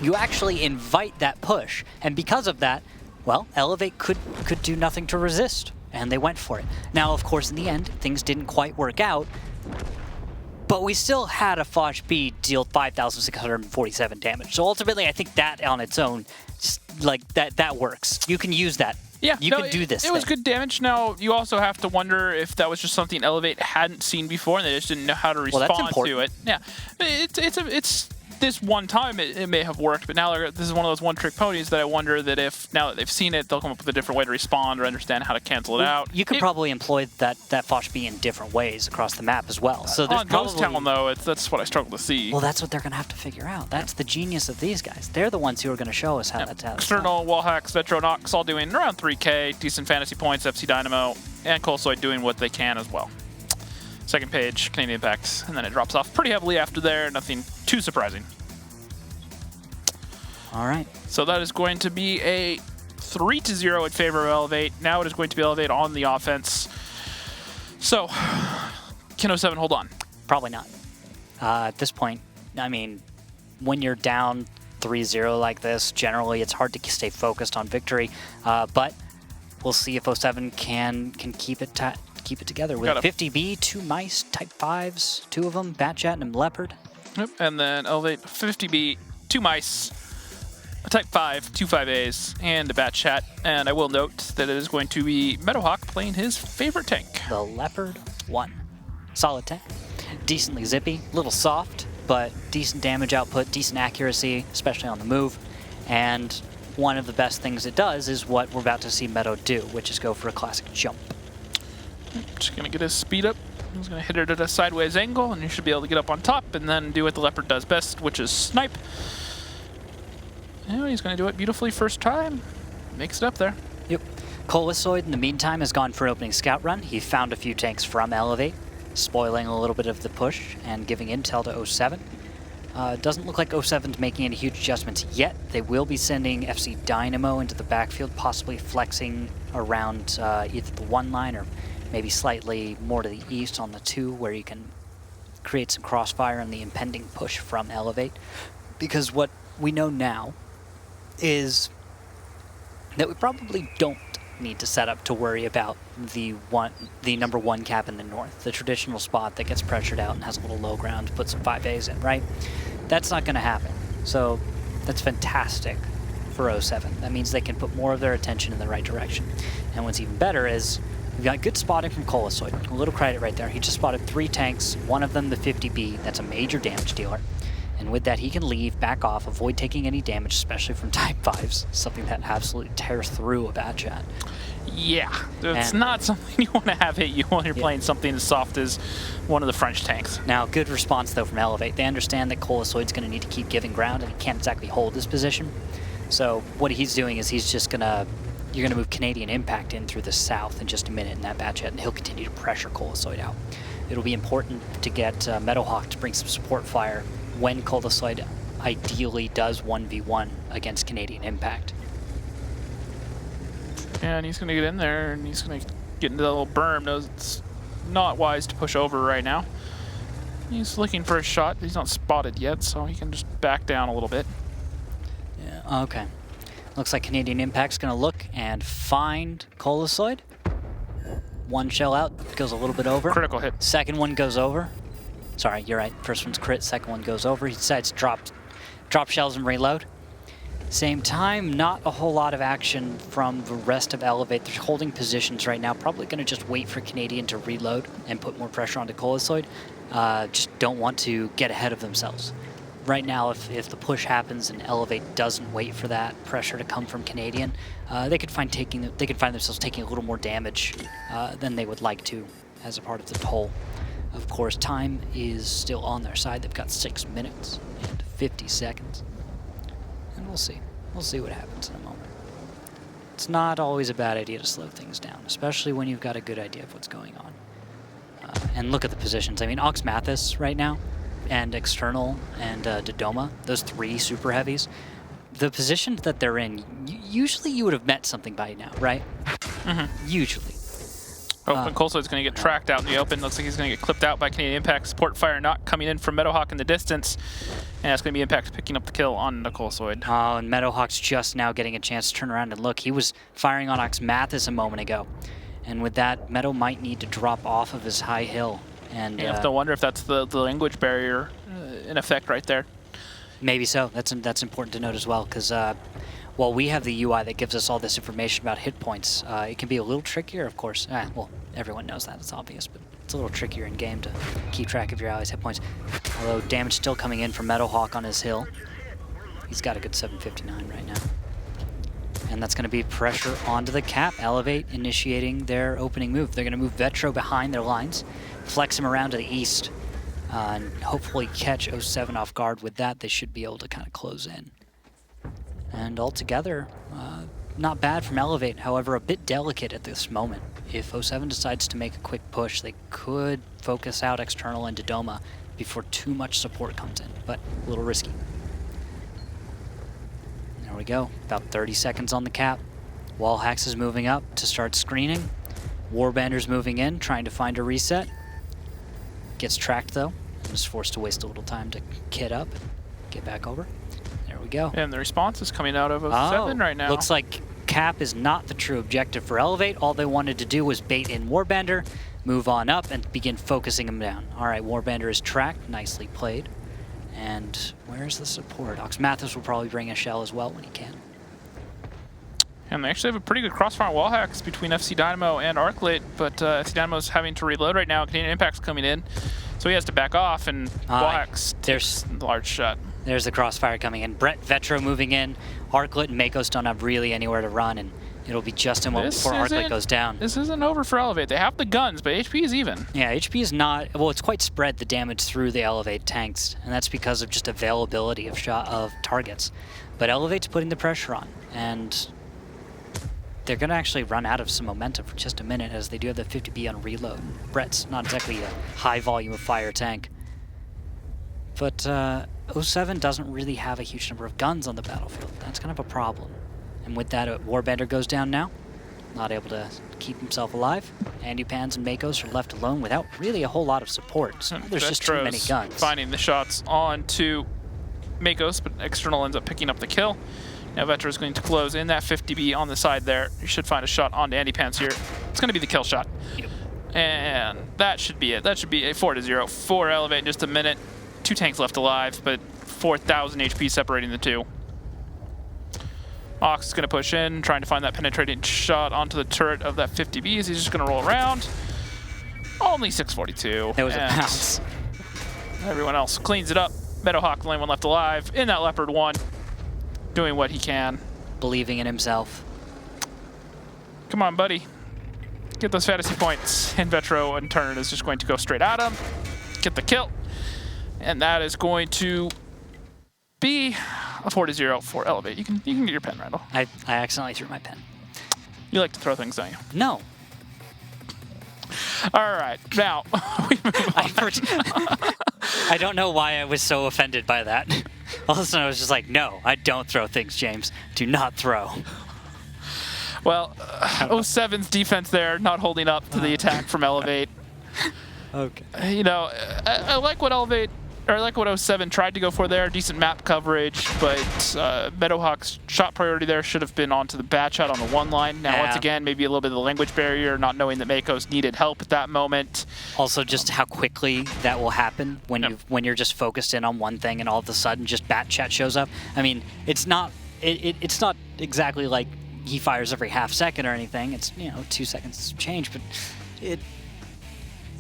S1: you actually invite that push. And because of that, well, Elevate could do nothing to resist, and they went for it. Now, of course, in the end, things didn't quite work out, but we still had a Foch B deal 5,647 damage. So ultimately, I think that on its own, that works. You can use that.
S2: Yeah,
S1: you can do this.
S2: It was good damage. Now, you also have to wonder if that was just something Elevate hadn't seen before and they just didn't know how to respond to it. Yeah, it's this one time it may have worked, but now this is one of those one-trick ponies that I wonder that if now that they've seen it, they'll come up with a different way to respond or understand how to cancel it out.
S1: You could probably employ that Foch B in different ways across the map as well. So there's
S2: on Ghost Town, though, that's what I struggle to see.
S1: Well, that's what they're going to have to figure out. That's the genius of these guys. They're the ones who are going to show us how that's how.
S2: External, Wallhacks, Vetro, Nox all doing around 3K, decent fantasy points, FC Dynamo, and Colosoid doing what they can as well. Second page, Canadian Impact, and then it drops off pretty heavily after there. Nothing too surprising.
S1: All right.
S2: So that is going to be a 3-0 in favor of Elevate. Now it is going to be Elevate on the offense. So, can 07 hold on?
S1: Probably not. At this point, I mean, when you're down 3-0 like this, generally it's hard to stay focused on victory. But we'll see if 07 can keep it together with 50B, 2 mice, Type 5s, 2 of them, Batchat and Leopard.
S2: Yep, and then Elevate 50B, 2 mice, a Type 5, 2 5As, and a Batchat. And I will note that it is going to be Meadowhawk playing his favorite tank.
S1: The Leopard 1. Solid tank. Decently zippy, little soft, but decent damage output, decent accuracy, especially on the move. And one of the best things it does is what we're about to see Meadow do, which is go for a classic jump.
S2: Just going to get his speed up. He's going to hit it at a sideways angle, and you should be able to get up on top and then do what the Leopard does best, which is snipe. Anyway, he's going to do it beautifully first time. Makes it up there.
S1: Yep. Colosoid, in the meantime, has gone for an opening scout run. He found a few tanks from Elevate, spoiling a little bit of the push and giving intel to 07. Doesn't look like 07's making any huge adjustments yet. They will be sending FC Dynamo into the backfield, possibly flexing around either the 1 line or maybe slightly more to the east on the 2, where you can create some crossfire on the impending push from Elevate. Because what we know now is that we probably don't need to set up to worry about the number 1 cap in the north, the traditional spot that gets pressured out and has a little low ground to put some 5As in, right? That's not going to happen. So that's fantastic for 07. That means they can put more of their attention in the right direction. And what's even better is we've got good spotting from Colosoid. A little credit right there. He just spotted 3 tanks, one of them the 50B. That's a major damage dealer. And with that, he can leave, back off, avoid taking any damage, especially from Type 5s, something that absolutely tears through a bad chat.
S2: Yeah, it's not something you want to have hit you when you're playing something as soft as one of the French tanks.
S1: Now, good response, though, from Elevate. They understand that Colosoid's going to need to keep giving ground, and he can't exactly hold his position. So what he's doing is he's just going to... You're going to move Canadian Impact in through the south in just a minute in that bad chat, and he'll continue to pressure Colosoid out. It'll be important to get Meadowhawk to bring some support fire when Colosoid ideally does 1v1 against Canadian Impact.
S2: And he's going to get in there, and he's going to get into that little berm. Knows it's not wise to push over right now. He's looking for a shot. He's not spotted yet, so he can just back down a little bit.
S1: Yeah, okay. Looks like Canadian Impact's going to look and find Colosoid. 1 shell out, goes a little bit over.
S2: Critical hit.
S1: Second one goes over. Sorry, you're right. First one's crit, second one goes over. He decides to drop shells and reload. Same time, not a whole lot of action from the rest of Elevate. They're holding positions right now. Probably going to just wait for Canadian to reload and put more pressure onto Colosoid. Just don't want to get ahead of themselves. Right now, if the push happens and Elevate doesn't wait for that pressure to come from Canadian, they could find themselves taking a little more damage than they would like to as a part of the toll. Of course, time is still on their side. They've got 6 minutes and 50 seconds. And we'll see. We'll see what happens in a moment. It's not always a bad idea to slow things down, especially when you've got a good idea of what's going on. And look at the positions. I mean, Ox Mathis right now, and External, and Dodoma, those 3 super heavies, the positions that they're in, usually you would have met something by now, right? Mm-hmm. Usually.
S2: Oh, and Colosoid's going to get tracked out in the open. Looks like he's going to get clipped out by Canadian Impact. Support fire not coming in from Meadowhawk in the distance. And that's going to be Impact picking up the kill on the Colosoid.
S1: Oh, and Meadowhawk's just now getting a chance to turn around and look. He was firing on Ox Mathis a moment ago. And with that, Meadow might need to drop off of his high hill. And
S2: you have to wonder if that's the language barrier in effect right there.
S1: Maybe so. That's important to note as well, because while we have the UI that gives us all this information about hit points, it can be a little trickier, of course. Well, everyone knows that, it's obvious, but it's a little trickier in game to keep track of your allies' hit points. Although damage still coming in from Meadowhawk on his hill. He's got a good 759 right now. And that's going to be pressure onto the cap. Elevate initiating their opening move. They're going to move Vetro behind their lines, flex him around to the east, and hopefully catch 07 off guard. With that, they should be able to kind of close in. And altogether, not bad from Elevate, however, a bit delicate at this moment. If 07 decides to make a quick push, they could focus out External and Dodoma before too much support comes in, but a little risky. There we go, about 30 seconds on the cap. Wallhacks is moving up to start screening. Warbander's moving in, trying to find a reset. Gets tracked though, and is forced to waste a little time to kit up and get back over. There we go.
S2: And the response is coming out of 07 right now.
S1: Looks like cap is not the true objective for Elevate. All they wanted to do was bait in Warbander, move on up, and begin focusing him down. All right, Warbander is tracked, nicely played. And where's the support? Ox Mathis will probably bring a shell as well when he can.
S2: And they actually have a pretty good crossfire wall hacks between FC Dynamo and Arclit, but FC Dynamo's having to reload right now. Canadian Impact's coming in, so he has to back off, and wall hacks takes a large shot.
S1: There's the crossfire coming in. Brett Vetro moving in. Arclit and Makos don't have really anywhere to run, and it'll be just a moment before Arclit goes down.
S2: This isn't over for Elevate. They have the guns, but HP is even.
S1: Yeah, HP is not... Well, it's quite spread, the damage through the Elevate tanks, and that's because of just availability of targets. But Elevate's putting the pressure on, and they're going to actually run out of some momentum for just a minute, as they do have the 50B on reload. Brett's not exactly a high volume of fire tank. But 07 doesn't really have a huge number of guns on the battlefield. That's kind of a problem. And with that, Warbander goes down now. Not able to keep himself alive. Andupans and Makos are left alone without really a whole lot of support. So there's just too many guns.
S2: Finding the shots on to Makos, but External ends up picking up the kill. Now Vetra is going to close in that 50B on the side there. You should find a shot onto Andy Pants here. It's going to be the kill shot.
S1: Yep.
S2: And that should be it. That should be a 4-0 for Elevate in just a minute. 2 tanks left alive, but 4,000 HP separating the two. Ox is going to push in, trying to find that penetrating shot onto the turret of that 50B. He's just going to roll around. Only 642.
S1: That was a bounce.
S2: Everyone else cleans it up. Meadowhawk, the only one left alive in that Leopard 1, doing what he can.
S1: Believing in himself.
S2: Come on, buddy. Get those fantasy points. And Vetro, in turn, is just going to go straight at him. Get the kill. And that is going to be a 4-0 for Elevate. You can get your pen, Randall.
S1: I accidentally threw my pen.
S2: You like to throw things, don't you?
S1: No.
S2: All right, now we move on.
S1: I don't know why I was so offended by that. All of a sudden I was just like, no, I don't throw things, James. Do not throw.
S2: Well, 07's defense there, not holding up to the attack from Elevate.
S1: Okay.
S2: You know, I like what Elevate, or I like what 07 tried to go for there. Decent map coverage, but Meadowhawk's shot priority there should have been onto the bad shot on the 1 line. Now, once again, maybe a little bit of the language barrier, not knowing that Mako's needed help at that moment.
S1: Also, just how quickly that will happen when you're just focused in on one thing and all of a sudden just bat chat shows up. I mean, it's not exactly like he fires every half second or anything. It's 2 seconds change, but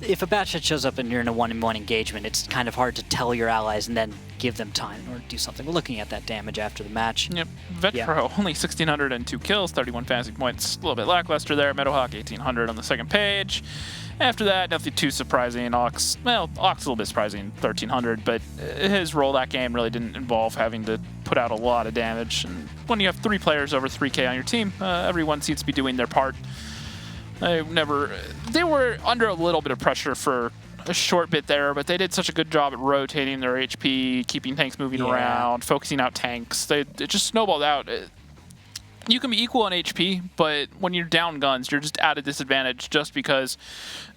S1: if a bat chat shows up and you're in a one-on-one engagement, it's kind of hard to tell your allies and then give them time in order to do something. We're looking at that damage after the match.
S2: Yep. Vetro, only 1,602 kills, 31 fantasy points. A little bit lackluster there. Meadowhawk, 1,800 on the second page. After that, nothing too surprising. Ox a little bit surprising, 1,300, but his role that game really didn't involve having to put out a lot of damage. And when you have 3 players over 3K on your team, everyone seems to be doing their part. They were under a little bit of pressure for a short bit there, but they did such a good job at rotating their HP, keeping tanks moving around, focusing out tanks. It just snowballed out. You can be equal on HP, but when you're down guns, you're just at a disadvantage just because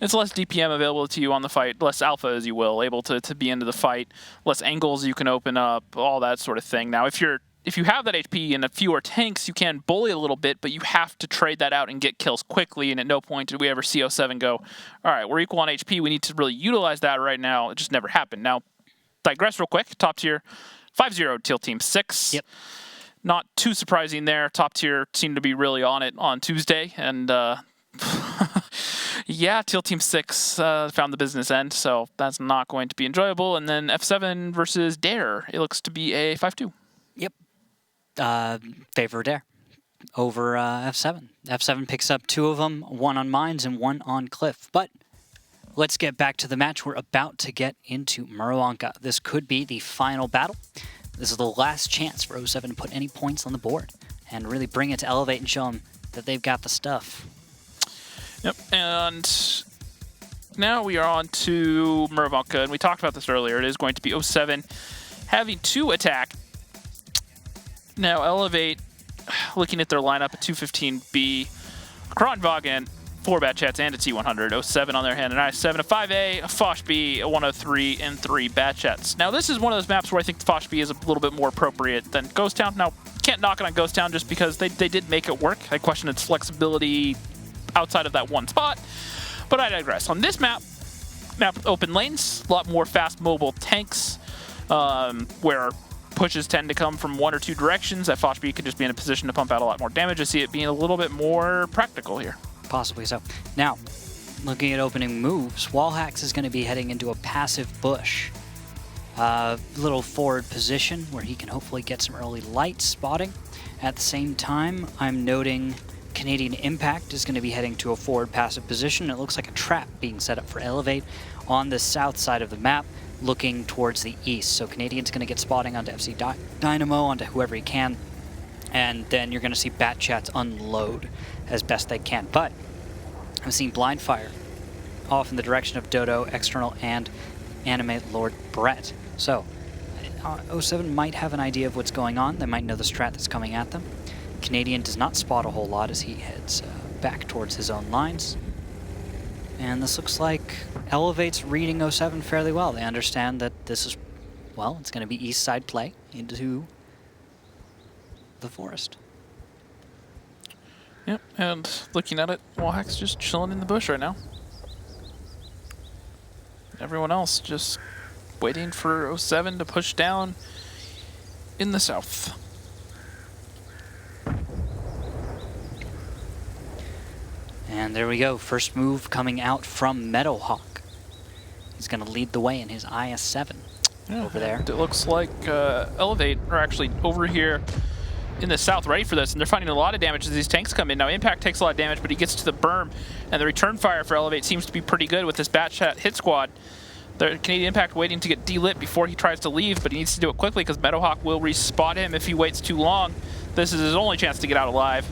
S2: it's less DPM available to you on the fight, less alpha, as you will, able to be into the fight, less angles you can open up, all that sort of thing. Now, if you have that HP and a fewer tanks, you can bully a little bit, but you have to trade that out and get kills quickly, and at no point did we ever see 07 go, all right, we're equal on HP, we need to really utilize that right now. It just never happened. Now, digress real quick, top tier, 5-0 Teal Team 6.
S1: Yep.
S2: Not too surprising there. Top tier seemed to be really on it on Tuesday, and yeah, Teal Team 6 found the business end, so that's not going to be enjoyable. And then F7 versus Dare, it looks to be a 5-2.
S1: Yep. Favor Dare over F7. F7 picks up 2 of them, 1 on Mines and 1 on Cliff. But let's get back to the match. We're about to get into Murawanka. This could be the final battle. This is the last chance for 07 to put any points on the board and really bring it to Elevate and show them that they've got the stuff.
S2: Yep, and now we are on to Murawanka, and we talked about this earlier. It is going to be 07 having to attack. Now, Elevate, looking at their lineup, a 215B, Kronwagen, 4 Bat Chats, and a T100. 07 on their hand, an I7, a 5A, a Foch B, a 103, and 3 Bat Chats. Now, this is one of those maps where I think the Foch B is a little bit more appropriate than Ghost Town. Now, can't knock it on Ghost Town just because they did make it work. I question its flexibility outside of that one spot, but I digress. On this map open lanes, a lot more fast mobile tanks, where pushes tend to come from 1 or 2 directions. That Foch B could just be in a position to pump out a lot more damage. I see it being a little bit more practical here.
S1: Possibly so. Now, looking at opening moves, Wallhacks is going to be heading into a passive bush. Little forward position where he can hopefully get some early light spotting. At the same time, I'm noting Canadian Impact is going to be heading to a forward passive position. It looks like a trap being set up for Elevate on the south side of the map, looking towards the east. So Canadian's going to get spotting onto FC Dynamo, onto whoever he can, and then you're going to see Bat Chats unload as best they can. But I'm seeing Blind Fire off in the direction of Dodo, External, and Animate Lord Brett. So 07 might have an idea of what's going on. They might know the strat that's coming at them. Canadian does not spot a whole lot as he heads back towards his own lines. And this looks like Elevate's reading 07 fairly well. They understand that this is, well, it's going to be east side play into the forest.
S2: Yep, and looking at it, Wallhack's just chilling in the bush right now. Everyone else just waiting for 07 to push down in the south.
S1: And there we go. First move coming out from Meadowhawk. He's going to lead the way in his IS-7 over there.
S2: It looks like Elevate are actually over here in the south ready for this, and they're finding a lot of damage as these tanks come in. Now, Impact takes a lot of damage, but he gets to the berm, and the return fire for Elevate seems to be pretty good with this Batchat hit squad. The Canadian Impact waiting to get delit before he tries to leave, but he needs to do it quickly because Meadowhawk will respot him if he waits too long. This is his only chance to get out alive,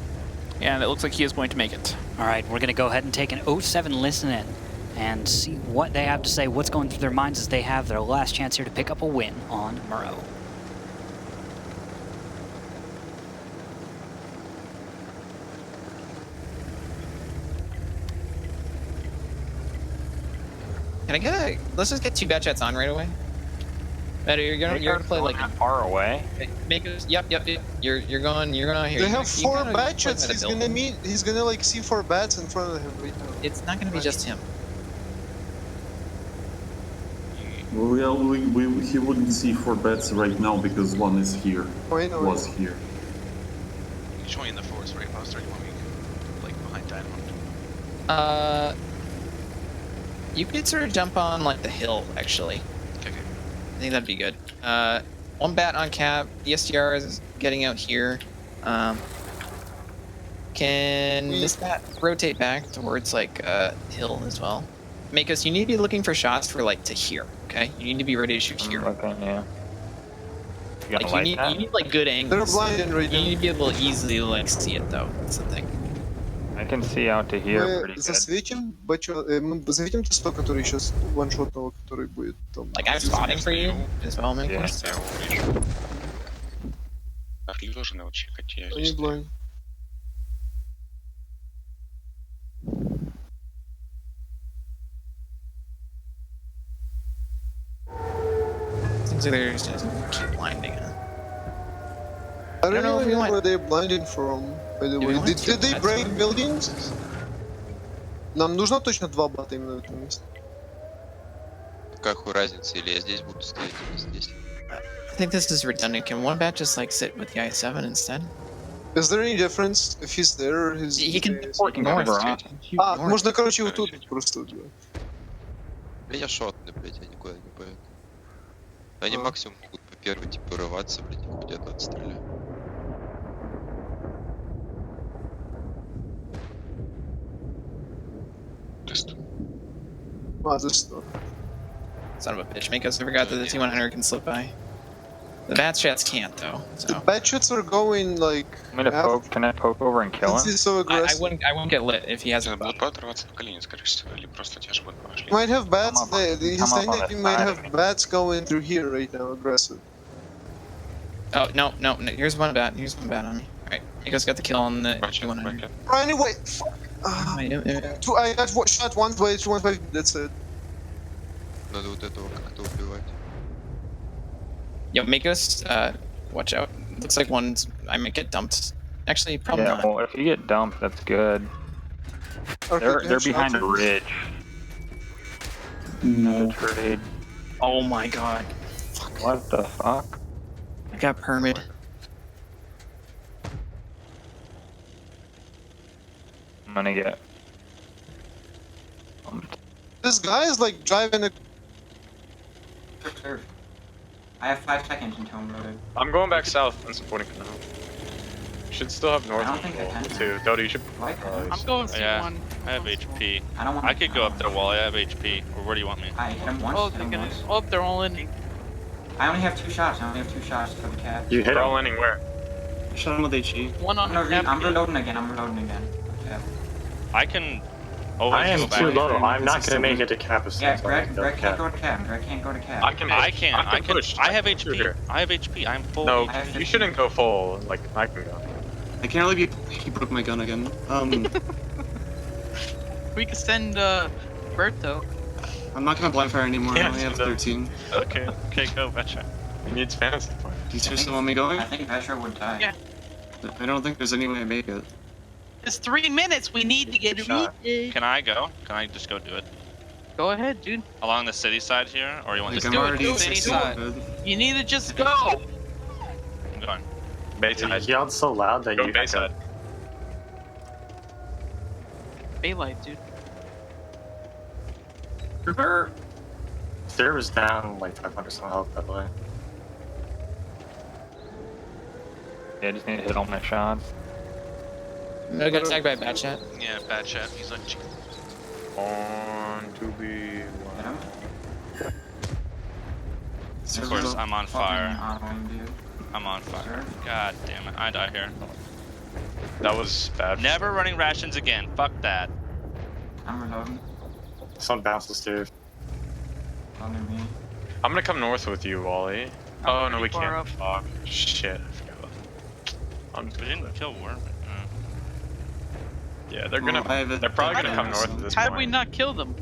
S2: and it looks like he is going to make it.
S1: All right, we're going to go ahead and take an 07 listen in and see what they have to say, what's going through their minds as they have their last chance here to pick up a win on Murrow.
S6: Can I get a? Let's just get 2 Batchats on right away. Better, you're gonna play like
S7: far away.
S6: make us. Yep. You're going out here.
S5: They have 4 Batchats. He's gonna like see 4 bats in front of him right now.
S6: It's not gonna be just him.
S8: Well, he wouldn't see 4 bats right now because one is here.
S5: Oh, I know.
S8: Was here.
S3: Join the force right past, or you want me like behind Dynamo?
S6: You could sort of jump on like the hill actually.
S3: Okay.
S6: I think that'd be good. 1 bat on cap. The SDR is getting out here. Can this bat rotate back towards like hill as well? Makos, you need to be looking for shots for like to here. Okay, you need to be ready to shoot here.
S7: Okay, yeah.
S6: Like you need like good angles.
S5: They're blinded right now.
S6: You need to be able to easily like see it though. That's the thing.
S7: I can see out to here
S5: Мы
S7: pretty good.
S5: засветим, мы засветим то, который сейчас ваншотного, который будет там.
S6: Like I'm spotting for you as well, Makos.
S5: Они blind.
S6: Seems like they're just keep blinding.
S5: I don't
S6: know if
S5: even
S6: we
S5: know
S6: want-
S5: where they're blinded from, by the
S6: Do we
S5: way.
S6: want
S5: Did
S6: to
S5: they
S6: bats?
S5: break buildings? Нам нужно точно 2 бата именно в этом месте.
S9: Какую разницу, или я здесь буду стоять, или здесь?
S6: I think this is redundant. Can 1 bat just like sit with the I7 instead?
S5: Is there any difference if he's there or he's...
S6: He can
S5: he's-
S6: port north.
S7: cover
S6: Dude.
S7: off.
S6: Shoot
S5: А,
S6: north.
S5: можно, короче, вот тут просто делать.
S9: Бля, я шотный, блядь, я никуда не поеду. Они максимум могут по первой, типа, рваться, блядь, где-то отстрелять.
S5: А, this...
S6: Son of a bitch. Makos, I forgot that the T100 can slip by. The Batchats can't though.
S5: The
S6: So
S5: Batchats are going like...
S7: I'm gonna poke. Can I poke over and kill
S5: This
S7: him?
S5: is so
S6: I
S5: aggressive.
S6: won't get lit if he has a
S10: Будут отрываться на колени, скорее всего, или просто те же будут пошли.
S5: Might have bats.
S7: Come up-
S5: He's
S7: come up
S5: saying
S7: on
S5: that
S7: the
S5: you might
S7: side
S5: have
S7: of me.
S5: bats going through here right now, aggressive.
S6: Oh no. Here's 1 bat. Here's 1 bat on me. All right. Makos got the kill on the T100.
S5: Anyway, fuck. I got shot once by 215, that's it.
S9: Надо вот этого как-то убивать.
S6: Yo, Makos, watch out. Looks like I might get dumped. Actually, probably
S7: Yeah,
S6: not.
S7: well, if you get dumped, that's good.
S5: Okay,
S7: They're behind a ridge.
S8: No.
S7: Trade.
S6: Oh my god.
S7: What the fuck?
S6: I got permit.
S7: I'm gonna get.
S5: This guy is like driving a...
S11: I have 5 seconds until I'm loaded.
S10: I'm going back south and supporting for now. Should still have north
S11: I don't think I
S10: control
S11: can.
S10: too. Dodo, you should.
S11: Why couldn't
S2: I'm going C1.
S3: Yeah, I have HP.
S11: I don't want
S3: I could go up there while I have HP. Or where do you want me?
S11: I hit him once, hit him once.
S2: Oh, they're all in.
S11: I only have 2 shots. I only have 2 shots for the cat.
S10: You hit all landing where?
S12: Shot him with HE.
S2: 1 on
S11: I'm reloading again. Okay.
S3: I can.
S12: I am
S3: go back.
S12: too low. I'm not gonna make it to cap.
S11: Yeah, Greg can't go to cap. Greg can't go to cap.
S10: I can.
S3: I can
S10: push.
S3: I have
S10: can push through
S3: HP.
S10: here.
S3: I have HP. I'm full.
S10: No,
S11: I have
S10: you
S11: 15.
S10: shouldn't go full. Like I can go.
S12: I can't really be. He broke my gun again.
S2: We could send Berto.
S12: I'm not gonna blind fire anymore.
S10: Yeah,
S12: I only have
S10: so-
S12: 13.
S3: Okay, go, betcha.
S10: He needs fantasy points.
S12: Do you seriously want me going?
S11: I think Vesher would die.
S2: Yeah.
S12: I don't think there's any way to make it.
S13: It's 3 minutes. We need to get it.
S10: Can I go? Can I just go do it?
S13: Go ahead, dude.
S10: Along the city side here? Or you want
S12: Like,
S10: to
S12: I'm
S10: do
S12: already
S10: it?
S13: City
S12: 60
S13: side.
S12: good.
S13: You need to just go.
S10: I'm going.
S7: You yelled so loud that you
S10: Bayside.
S13: Baylight, dude.
S7: There was down like 500 some health, by the way. Yeah, I just need to hit all my shots.
S6: I got tagged by a bad shot.
S3: Yeah, bad chat. He's on.
S10: Born to be
S11: Get him.
S10: Of course, I'm on fire.
S11: Fucking autoing, dude.
S10: I'm on fire. God damn it, I die here.
S14: That was bad.
S10: Never running rations again. Fuck that.
S11: I'm reloading.
S7: Some bounce the stairs.
S11: Under me.
S14: I'm gonna come north with you, Wally. Oh no, we
S13: pretty far
S14: can't. Fuck. Shit. I forgot about that.
S10: We didn't kill Warm.
S14: Yeah, they're gonna.
S12: I have a
S14: They're probably
S12: dead
S14: gonna come
S12: gunner,
S14: north
S12: so-
S14: at this
S13: How
S14: point.
S13: did we not kill them?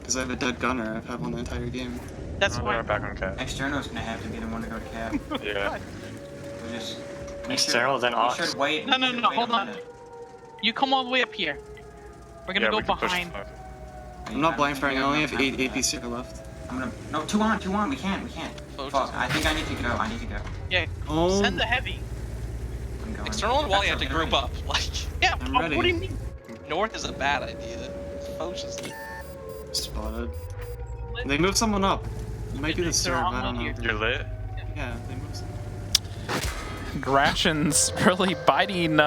S12: Because I have a dead gunner. I've had one the entire game.
S13: That's
S14: They're
S13: why.
S14: back on cap.
S11: Externo's gonna have to be the one to go to cab.
S14: Yeah.
S11: So just
S7: External, then
S11: you
S7: Ox.
S11: should wait.
S13: No,
S11: you
S13: no,
S11: should
S13: no,
S11: wait
S13: hold
S11: a
S13: on.
S11: minute.
S13: You come all the way up here. We're gonna
S14: Yeah,
S13: go
S14: we can push
S13: behind.
S14: the-
S12: I'm not blind firing. I only have 8 APC left.
S11: I'm gonna no 2 on. We can't. Fuck. I think I need to go.
S13: Yeah.
S12: Oh.
S13: Send the heavy.
S11: I'm going.
S3: External and Wally have to group up. Like,
S13: Yeah.
S12: I'm
S13: What
S12: ready.
S13: do you mean?
S3: north is a bad idea. Focus.
S12: Spotted. They moved someone up. It might be the
S13: They're
S12: serve.
S13: on
S12: I don't know.
S13: here.
S14: You're lit.
S12: Yeah, they moved someone.
S2: Rations really biting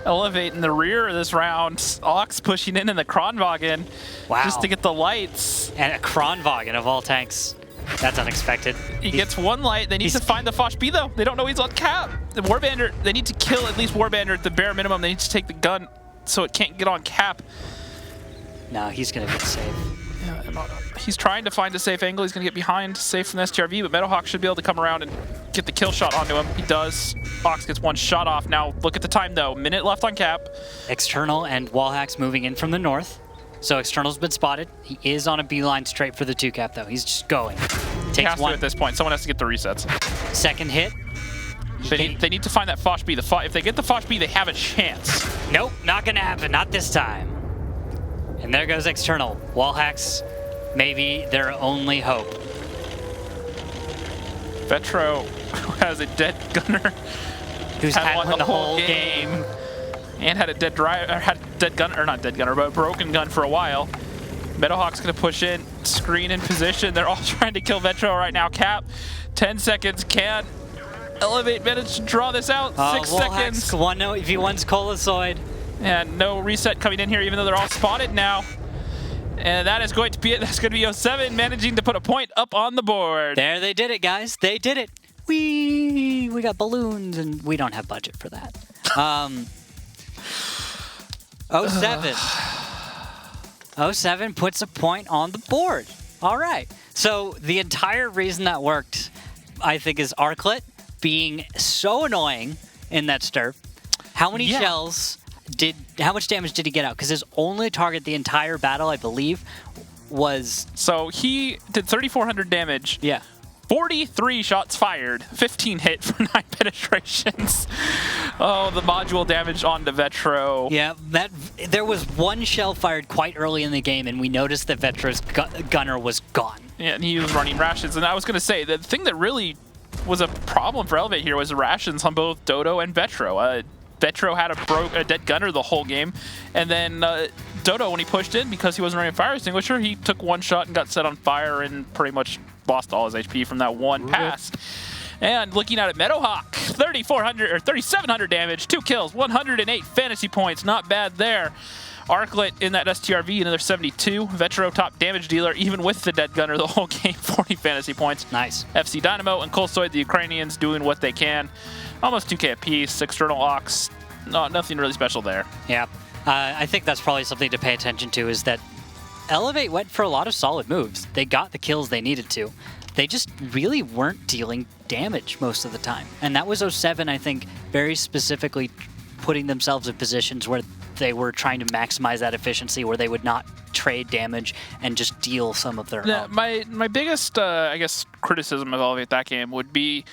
S2: Elevate in the rear of this round. Ox pushing in the Kronwagen
S1: Wow.
S2: just to get the lights.
S1: And a Kronwagen of all tanks. That's unexpected.
S2: He gets one light. They need to find the Foch B though. They don't know he's on cap. The Warbandit, they need to kill at least Warbandit at the bare minimum. They need to take the gun so it can't get on cap.
S1: No, he's gonna get safe.
S2: He's trying to find a safe angle. He's going to get behind, safe from the STRV, but Meadowhawk should be able to come around and get the kill shot onto him. He does. Ox gets one shot off. Now, look at the time, though. Minute left on cap.
S1: External and Wallhack's moving in from the north. So External's been spotted. He is on a beeline straight for the 2-cap, though. He's just going.
S2: He
S1: Takes
S2: has to
S1: one.
S2: at this point. Someone has to get the resets.
S1: Second hit.
S2: They need to find that Foch B. If they get the Foch B, they have a chance.
S1: Nope, not gonna happen. Not this time. And there goes External. Wallhack's maybe their only hope.
S2: Vetro has a dead gunner.
S1: Who's had one the whole game.
S2: And had a dead driver, had a dead gun, or not dead gunner, but a broken gun for a while. Meadowhawk's gonna push in, screen in position. They're all trying to kill Vetro right now. Cap, 10 seconds, can Elevate manage to draw this out. 6 seconds.
S1: V1's Colosoid.
S2: And no reset coming in here, even though they're all spotted now. And that is going to be it. That's going to be 07 managing to put a point up on the board.
S1: There they did it, guys. They did it. We got balloons, and we don't have budget for that. 07. 07 puts a point on the board. All right. So the entire reason that worked, I think, is Arclet being so annoying in that stirp. How many shells how much damage did he get out? Because his only target the entire battle, I believe, was...
S2: So he did 3,400 damage.
S1: Yeah.
S2: 43 shots fired, 15 hit for 9 penetrations. Oh, the module damage onto Vetro.
S1: Yeah, there was one shell fired quite early in the game, and we noticed that Vetro's gunner was gone.
S2: Yeah, and he was running rations. And I was going to say, the thing that really was a problem for Elevate here was the rations on both Dodo and Vetro. Vetro had a dead gunner the whole game, and then Dodo, when he pushed in, because he wasn't running a fire extinguisher, he took one shot and got set on fire and pretty much lost all his HP from that one pass. And looking at it, Meadowhawk, 3,400 or 3,700 damage, 2 kills, 108 fantasy points, not bad there. Arclet in that STRV, another 72. Vetro top damage dealer, even with the dead gunner the whole game, 40 fantasy points.
S1: Nice.
S2: FC Dynamo and Kolsoid, the Ukrainians, doing what they can. Almost 2k apiece. External Ox, nothing really special there.
S1: Yeah. I think that's probably something to pay attention to, is that Elevate went for a lot of solid moves. They got the kills they needed to. They just really weren't dealing damage most of the time. And that was 07, I think, very specifically putting themselves in positions where they were trying to maximize that efficiency, where they would not trade damage and just deal some of their own.
S2: My biggest, I guess, criticism of Elevate that game would be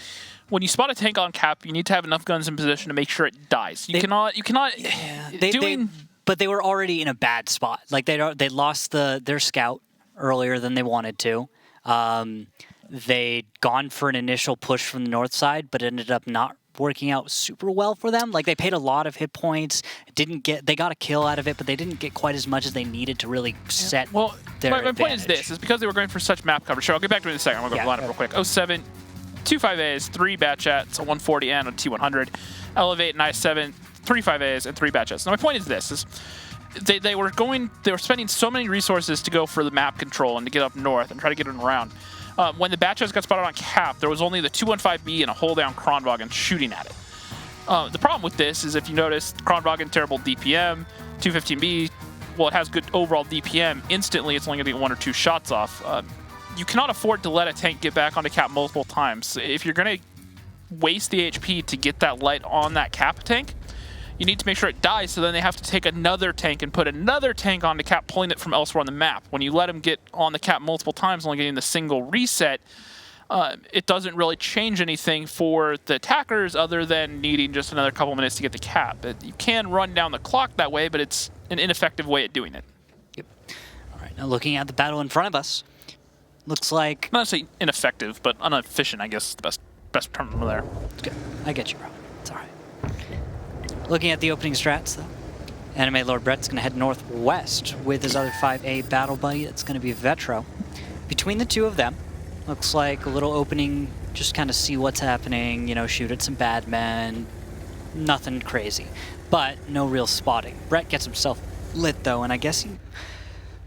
S2: when you spot a tank on cap, you need to have enough guns in position to make sure it dies. You cannot.
S1: But they were already in a bad spot. Like they lost their scout earlier than they wanted to. They'd gone for an initial push from the north side, but ended up not working out super well for them. Like they paid a lot of hit points. They got a kill out of it, but they didn't get quite as much as they needed to really set.
S2: Well,
S1: their
S2: my point is this: is because they were going for such map coverage. Sure, I'll get back to it in a second. I'm gonna go line up real quick. 07, 2 5As, 3 bat chats, a 140 and a T100. Elevate and I7, 3 5As and 3 bat chats. Now my point is this: is they were spending so many resources to go for the map control and to get up north and try to get them around. When the Batchers got spotted on cap, there was only the 215B and a hold down Kronwagen shooting at it. The problem with this is if you notice, Kronwagen, terrible DPM, 215B, well, it has good overall DPM. Instantly, it's only going to get 1 or 2 shots off. You cannot afford to let a tank get back onto cap multiple times. If you're going to waste the HP to get that light on that cap tank, you need to make sure it dies, so then they have to take another tank and put another tank on the cap, pulling it from elsewhere on the map. When you let them get on the cap multiple times, only getting the single reset, it doesn't really change anything for the attackers other than needing just another couple minutes to get the cap. You can run down the clock that way, but it's an ineffective way of doing it.
S1: Yep. All right, now looking at the battle in front of us, looks like...
S2: Not necessarily ineffective, but inefficient, I guess is the best term there.
S1: Okay, I get you, bro. It's all right. Looking at the opening strats, though, Anime Lord Brett's going to head northwest with his other 5A battle buddy. That's going to be Vetro. Between the two of them, looks like a little opening, just kind of see what's happening, you know, shoot at some bad men. Nothing crazy, but no real spotting. Brett gets himself lit, though, and I guess he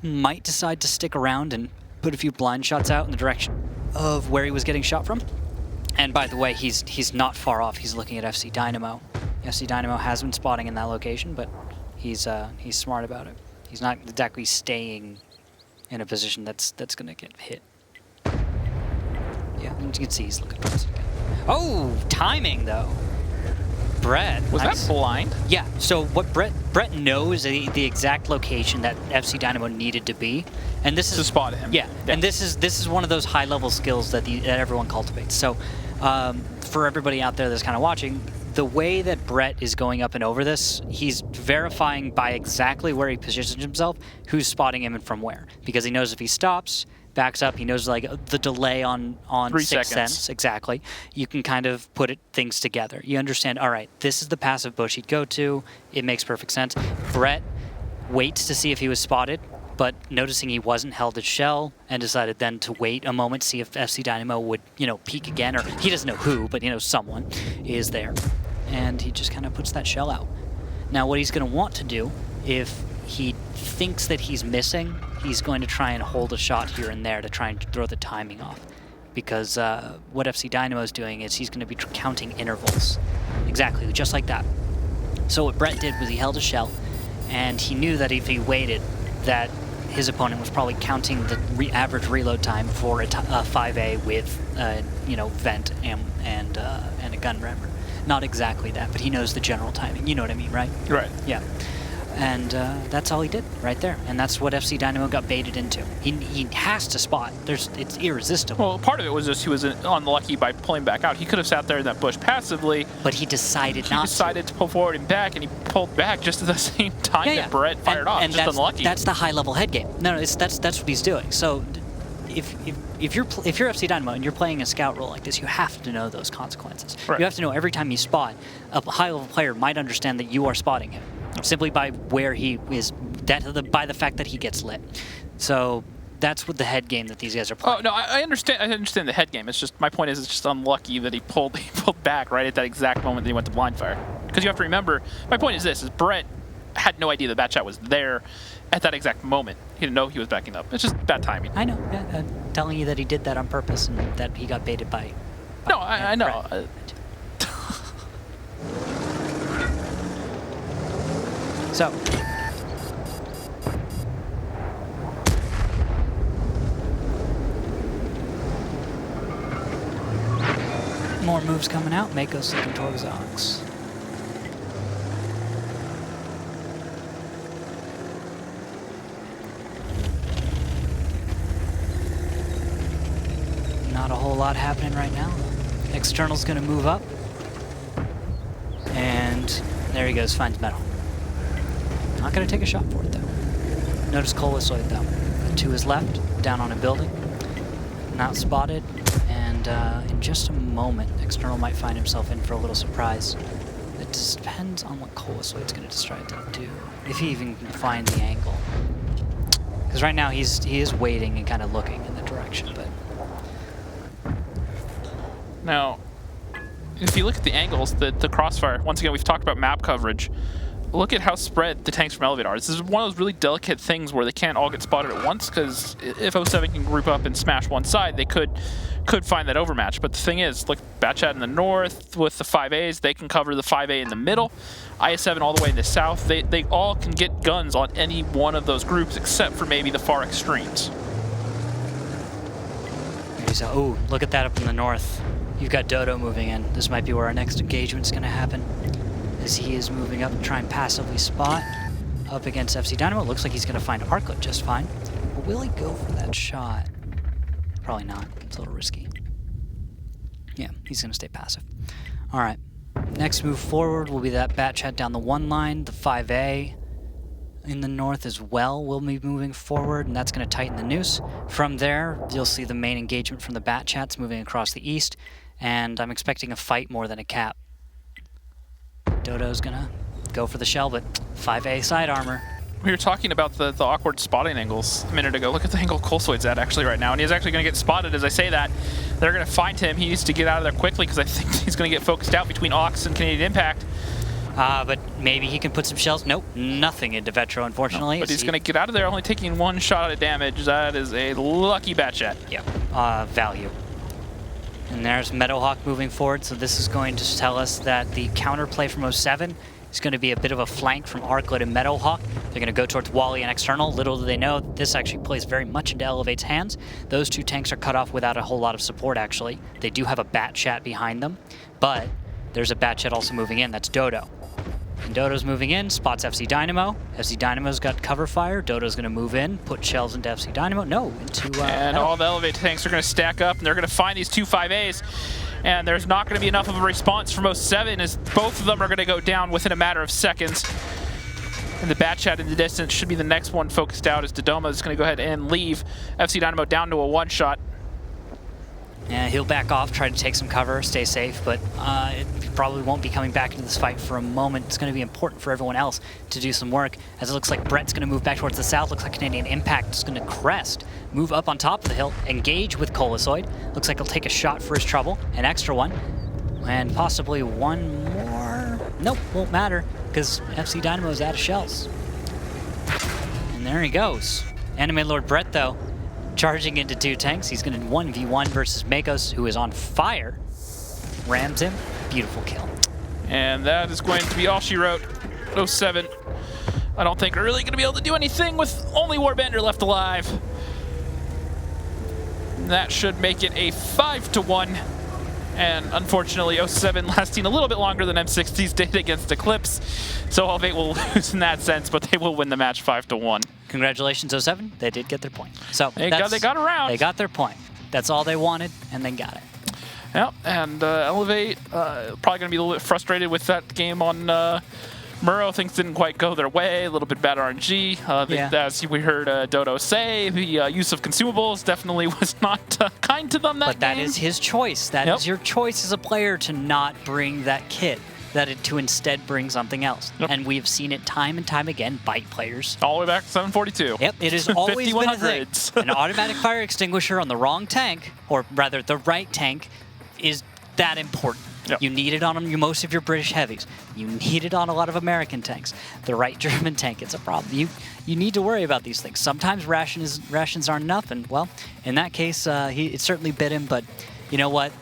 S1: might decide to stick around and put a few blind shots out in the direction of where he was getting shot from. And by the way, he's not far off. He's looking at FC Dynamo. FC Dynamo has been spotting in that location, but he's smart about it. He's not exactly staying in a position that's going to get hit. Yeah, you can see he's looking for us again. Oh, timing though. Brett.
S2: Was that blind?
S1: Yeah. So what Brett knows the exact location that FC Dynamo needed to be, and this is
S2: to spot him.
S1: Yeah, and this is one of those high level skills that everyone cultivates. So for everybody out there that's kind of watching, the way that Brett is going up and over this, he's verifying by exactly where he positions himself, who's spotting him and from where, because he knows if he stops, backs up, he knows like the delay on
S2: 3
S1: Sixth
S2: seconds.
S1: Sense, exactly. You can kind of put things together. You understand, all right, this is the passive bush he'd go to. It makes perfect sense. Brett waits to see if he was spotted, but noticing he wasn't, held his shell and decided then to wait a moment, see if FC Dynamo would, peek again, or he doesn't know who, but someone is there. And he just kind of puts that shell out. Now what he's going to want to do, if he thinks that he's missing, he's going to try and hold a shot here and there to try and throw the timing off. Because what FC Dynamo is doing is he's going to be counting intervals. Exactly, just like that. So what Brett did was he held a shell, and he knew that if he waited, that his opponent was probably counting the average reload time for a 5A with, vent and a gun rammer. Not exactly that, but he knows the general timing. You know what I mean, right?
S2: Right.
S1: Yeah. And that's all he did right there. And that's what FC Dynamo got baited into. He has to spot. It's irresistible.
S2: Well, part of it was just he was unlucky by pulling back out. He could have sat there in that bush passively.
S1: But he decided
S2: not to. He decided to pull forward and back, and he pulled back just at the same time that Brett fired off.
S1: And
S2: just unlucky.
S1: That's the high-level head game. No, that's what he's doing. So if you're FC Dynamo and you're playing a scout role like this, you have to know those consequences.
S2: Right.
S1: You have to know every time you spot, a high-level player might understand that you are spotting him simply by where he is, by the fact that he gets lit. So that's what the head game that these guys are playing.
S2: Oh no, I understand. I understand the head game. It's just my point is it's just unlucky that he pulled back right at that exact moment that he went to blind fire. Because you have to remember, my point is this: is Brett had no idea the bat chat was there at that exact moment. He didn't know he was backing up. It's just bad timing.
S1: I know. Yeah, I'm telling you that he did that on purpose and that he got baited by.
S2: No, I know.
S1: So. More moves coming out. Mako's looking towards Ox. Not a whole lot happening right now. External's gonna move up. And there he goes, finds metal. Not gonna take a shot for it though. Notice Colosoid though. To his left, down on a building. Not spotted. And in just a moment, External might find himself in for a little surprise. It just depends on what Colosoid's gonna decide to do. If he even can find the angle. Because right now he is waiting and kind of looking in the direction, but...
S2: Now, if you look at the angles, the crossfire, once again, we've talked about map coverage. Look at how spread the tanks from Elevate are. This is one of those really delicate things where they can't all get spotted at once, because if 07 can group up and smash one side, they could find that overmatch. But the thing is, look, Batchat in the north with the 5As, they can cover the 5A in the middle. IS-7 all the way in the south, they all can get guns on any one of those groups except for maybe the far extremes.
S1: Oh, look at that up in the north. You've got Dodo moving in. This might be where our next engagement's going to happen. As he is moving up to try and passively spot up against FC Dynamo. It looks like he's going to find Arclet just fine. But will he go for that shot? Probably not. It's a little risky. Yeah, he's going to stay passive. All right. Next move forward will be that Batchat down the 1 line. The 5A in the north as well will be moving forward, and that's going to tighten the noose. From there, you'll see the main engagement from the Batchats moving across the east, and I'm expecting a fight more than a cap. Dodo's gonna go for the shell, but 5A side armor.
S2: We were talking about the awkward spotting angles a minute ago. Look at the angle Colosoid's at actually right now, and he's actually going to get spotted as I say that. They're going to find him. He needs to get out of there quickly because I think he's going to get focused out between Ox and Canadian Impact.
S1: But maybe he can put some shells. Nope, nothing into Vetro, unfortunately.
S2: No, but he's going to get out of there only taking 1 shot of damage. That is a lucky Batchat.
S1: Yeah, value. And there's Meadowhawk moving forward, so this is going to tell us that the counterplay from 07 is going to be a bit of a flank from Arclet and Meadowhawk. They're going to go towards Wally and External. Little do they know, this actually plays very much into Elevate's hands. Those 2 tanks are cut off without a whole lot of support, actually. They do have a Batchat behind them, but there's a Batchat also moving in. That's Dodo. And Dodo's moving in, spots FC Dynamo. FC Dynamo's got cover fire. Dodo's going to move in, put shells into FC Dynamo. No, into...
S2: and all the Elevate tanks are going to stack up, and they're going to find these 2 5As. And there's not going to be enough of a response from 07 as both of them are going to go down within a matter of seconds. And the Batchat in the distance should be the next one focused out as Dodoma is going to go ahead and leave FC Dynamo down to a 1-shot.
S1: Yeah, he'll back off, try to take some cover, stay safe, but it probably won't be coming back into this fight for a moment. It's going to be important for everyone else to do some work, as it looks like Brett's going to move back towards the south. Looks like Canadian Impact is going to crest, move up on top of the hill, engage with Colosoid. Looks like he'll take a shot for his trouble, an extra one, and possibly one more. Nope, won't matter, because FC Dynamo is out of shells. And there he goes. Anime Lord Brett, though, charging into 2 tanks. He's going to 1v1 versus Makos, who is on fire. Rams him. Beautiful kill.
S2: And that is going to be all she wrote. 07. I don't think we're really going to be able to do anything with only Warbender left alive. That should make it a 5-1. And unfortunately, 07 lasting a little bit longer than M60's did against Eclipse. So Elevate will lose in that sense, but they will win the match 5-1.
S1: Congratulations, 07. They did get their point. So
S2: they got around.
S1: They got their point. That's all they wanted, and they got it.
S2: Yep, and Elevate probably going to be a little bit frustrated with that game on Murrow. Things didn't quite go their way, a little bit bad RNG. As we heard Dodo say, the use of consumables definitely was not kind to them that game.
S1: But that is his choice. That is your choice as a player to not bring that kit, to instead bring something else. And we've seen it time and time again bite players.
S2: All the way back to 742.
S1: Yep, it has always been a thing. An automatic fire extinguisher on the wrong tank, or rather the right tank, is that important. You need it on most of your British heavies. You need it on a lot of American tanks. The right German tank, it's a problem. You need to worry about these things. Sometimes rations aren't enough, and well, in that case, it certainly bit him, but you know what?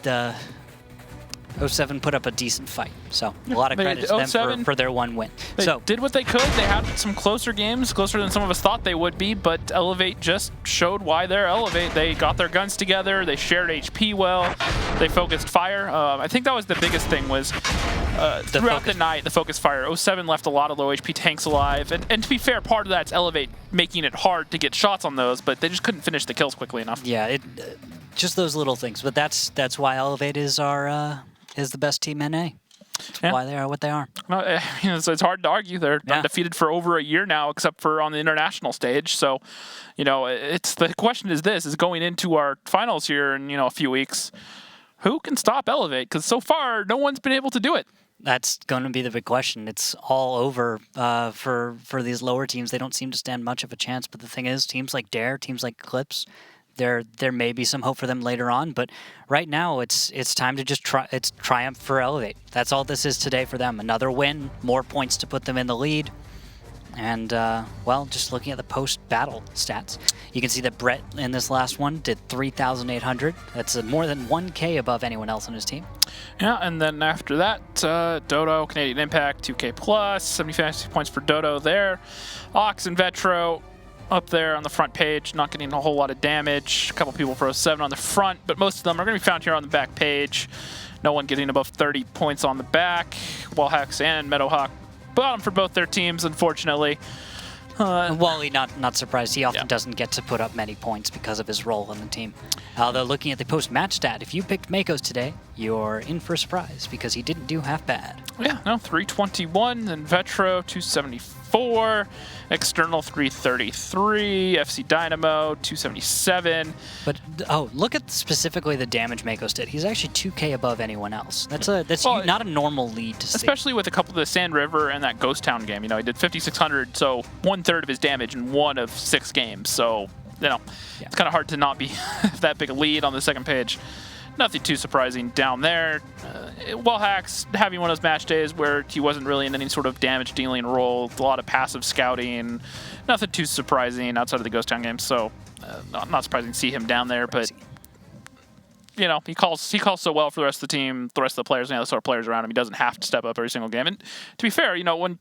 S1: 07 put up a decent fight, so a lot of credit to them for their 1 win.
S2: They did what they could. They had some closer games, closer than some of us thought they would be, but Elevate just showed why they're Elevate. They got their guns together, they shared HP well, they focused fire. I think that was the biggest thing was throughout the night, the focus fire. 07 left a lot of low HP tanks alive, and to be fair, part of that's Elevate making it hard to get shots on those, but they just couldn't finish the kills quickly enough.
S1: Yeah, just those little things. But that's why Elevate is the best team NA. That's why they are what they are.
S2: Well, it's hard to argue. They're undefeated for over a year now, except for on the international stage. So, it's the question is going into our finals here in a few weeks. Who can stop Elevate? Because so far, no one's been able to do it.
S1: That's going to be the big question. It's all over for these lower teams. They don't seem to stand much of a chance. But the thing is, teams like Dare, teams like Eclipse, there may be some hope for them later on. But right now, it's time to just try. It's triumph for Elevate. That's all this is today for them. Another win, more points to put them in the lead. And, just looking at the post-battle stats, you can see that Brett in this last one did 3,800. That's more than 1K above anyone else on his team.
S2: Yeah, and then after that, Dodo, Canadian Impact, 2K plus, 70 fantasy points for Dodo there. Ox and Vetro up there on the front page, not getting a whole lot of damage. A couple people for 07 on the front, but most of them are going to be found here on the back page. No one getting above 30 points on the back. Wallhacks and Meadowhawk bottom for both their teams, unfortunately.
S1: Wally, not surprised. He often doesn't get to put up many points because of his role on the team. Although looking at the post-match stat, if you picked Makos today, you're in for a surprise because he didn't do half bad.
S2: Yeah, no, 321, then Vetro, 274, External, 333, FC Dynamo, 277.
S1: But, look at specifically the damage Makos did. He's actually 2K above anyone else. That's not a normal lead to see.
S2: Especially with a couple of the Sand River and that Ghost Town game. He did 5,600, so 1/3 of his damage in one of 6 games. So, it's kind of hard to not be that big a lead on the second page. Nothing too surprising down there. Wallhacks having one of those match days where he wasn't really in any sort of damage dealing role. A lot of passive scouting. Nothing too surprising outside of the Ghost Town game. So not surprising to see him down there. But he calls so well for the rest of the team, the rest of the players, and the other sort of players around him. He doesn't have to step up every single game. And to be fair, when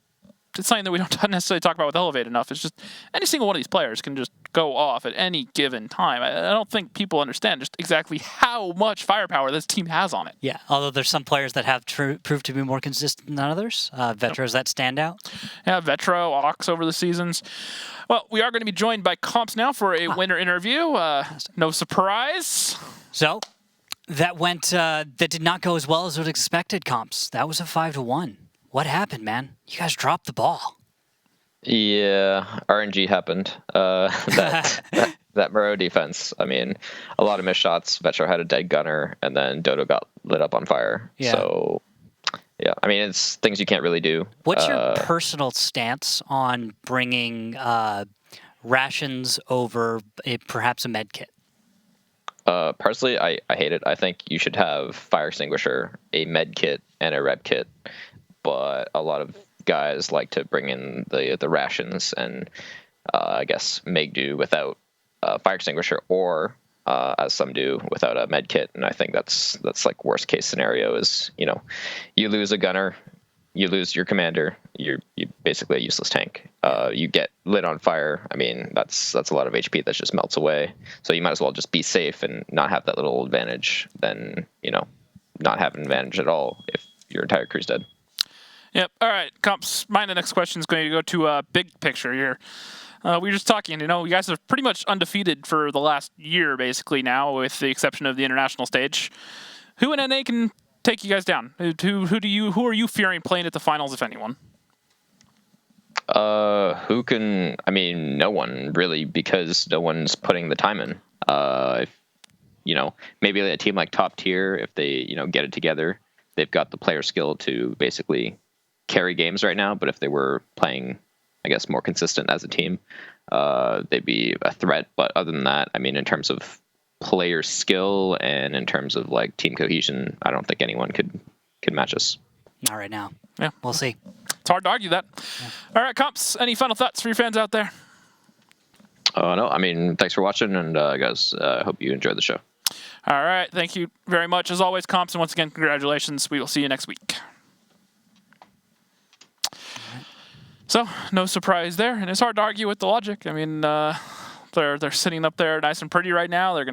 S2: it's something that we don't necessarily talk about with Elevate enough. It's just any single one of these players can just go off at any given time. I don't think people understand just exactly how much firepower this team has on it.
S1: Yeah, although there's some players that have proved to be more consistent than others. Vetro's that standout.
S2: Yeah, Vetro, Ox over the seasons. Well, we are going to be joined by Comps now for a winner interview. No surprise.
S1: So that did not go as well as was expected, Comps. That was a 5-1. What happened, man? You guys dropped the ball.
S4: Yeah, RNG happened. That Moreau defense. I mean, a lot of missed shots. Vetro had a dead gunner, and then Dodo got lit up on fire. Yeah. So, yeah, I mean, it's things you can't really do.
S1: What's your personal stance on bringing rations over perhaps a med kit?
S4: Personally, I hate it. I think you should have fire extinguisher, a med kit, and a rep kit. But a lot of guys like to bring in the rations and I guess make do without a fire extinguisher or as some do without a med kit. And I think that's like worst case scenario is you lose a gunner, you lose your commander, you're basically a useless tank. You get lit on fire. I mean that's a lot of HP that just melts away. So you might as well just be safe and not have that little advantage than not have an advantage at all if your entire crew's dead.
S2: Yep. All right, Comps. The next question is going to go to big picture here. We were just talking, you guys are pretty much undefeated for the last year, basically now, with the exception of the international stage. Who in NA can take you guys down? Who are you fearing playing at the finals, if anyone?
S4: Who can? I mean, no one really, because no one's putting the time in. Maybe a team like Top Tier, if they get it together, they've got the player skill to basically carry games right now, but if they were playing, I guess, more consistent as a team, they'd be a threat. But other than that, I mean, in terms of player skill and in terms of like team cohesion, I don't think anyone could match us.
S1: Not right now.
S2: Yeah,
S1: we'll see.
S2: It's hard to argue that. Yeah. All right, Comps, any final thoughts for your fans out there?
S4: No, I mean, thanks for watching, and guys, I hope you enjoyed the show.
S2: All right, thank you very much. As always, Comps, and once again, congratulations. We will see you next week. So, no surprise there, and it's hard to argue with the logic. I mean, they're sitting up there nice and pretty right now. They're going to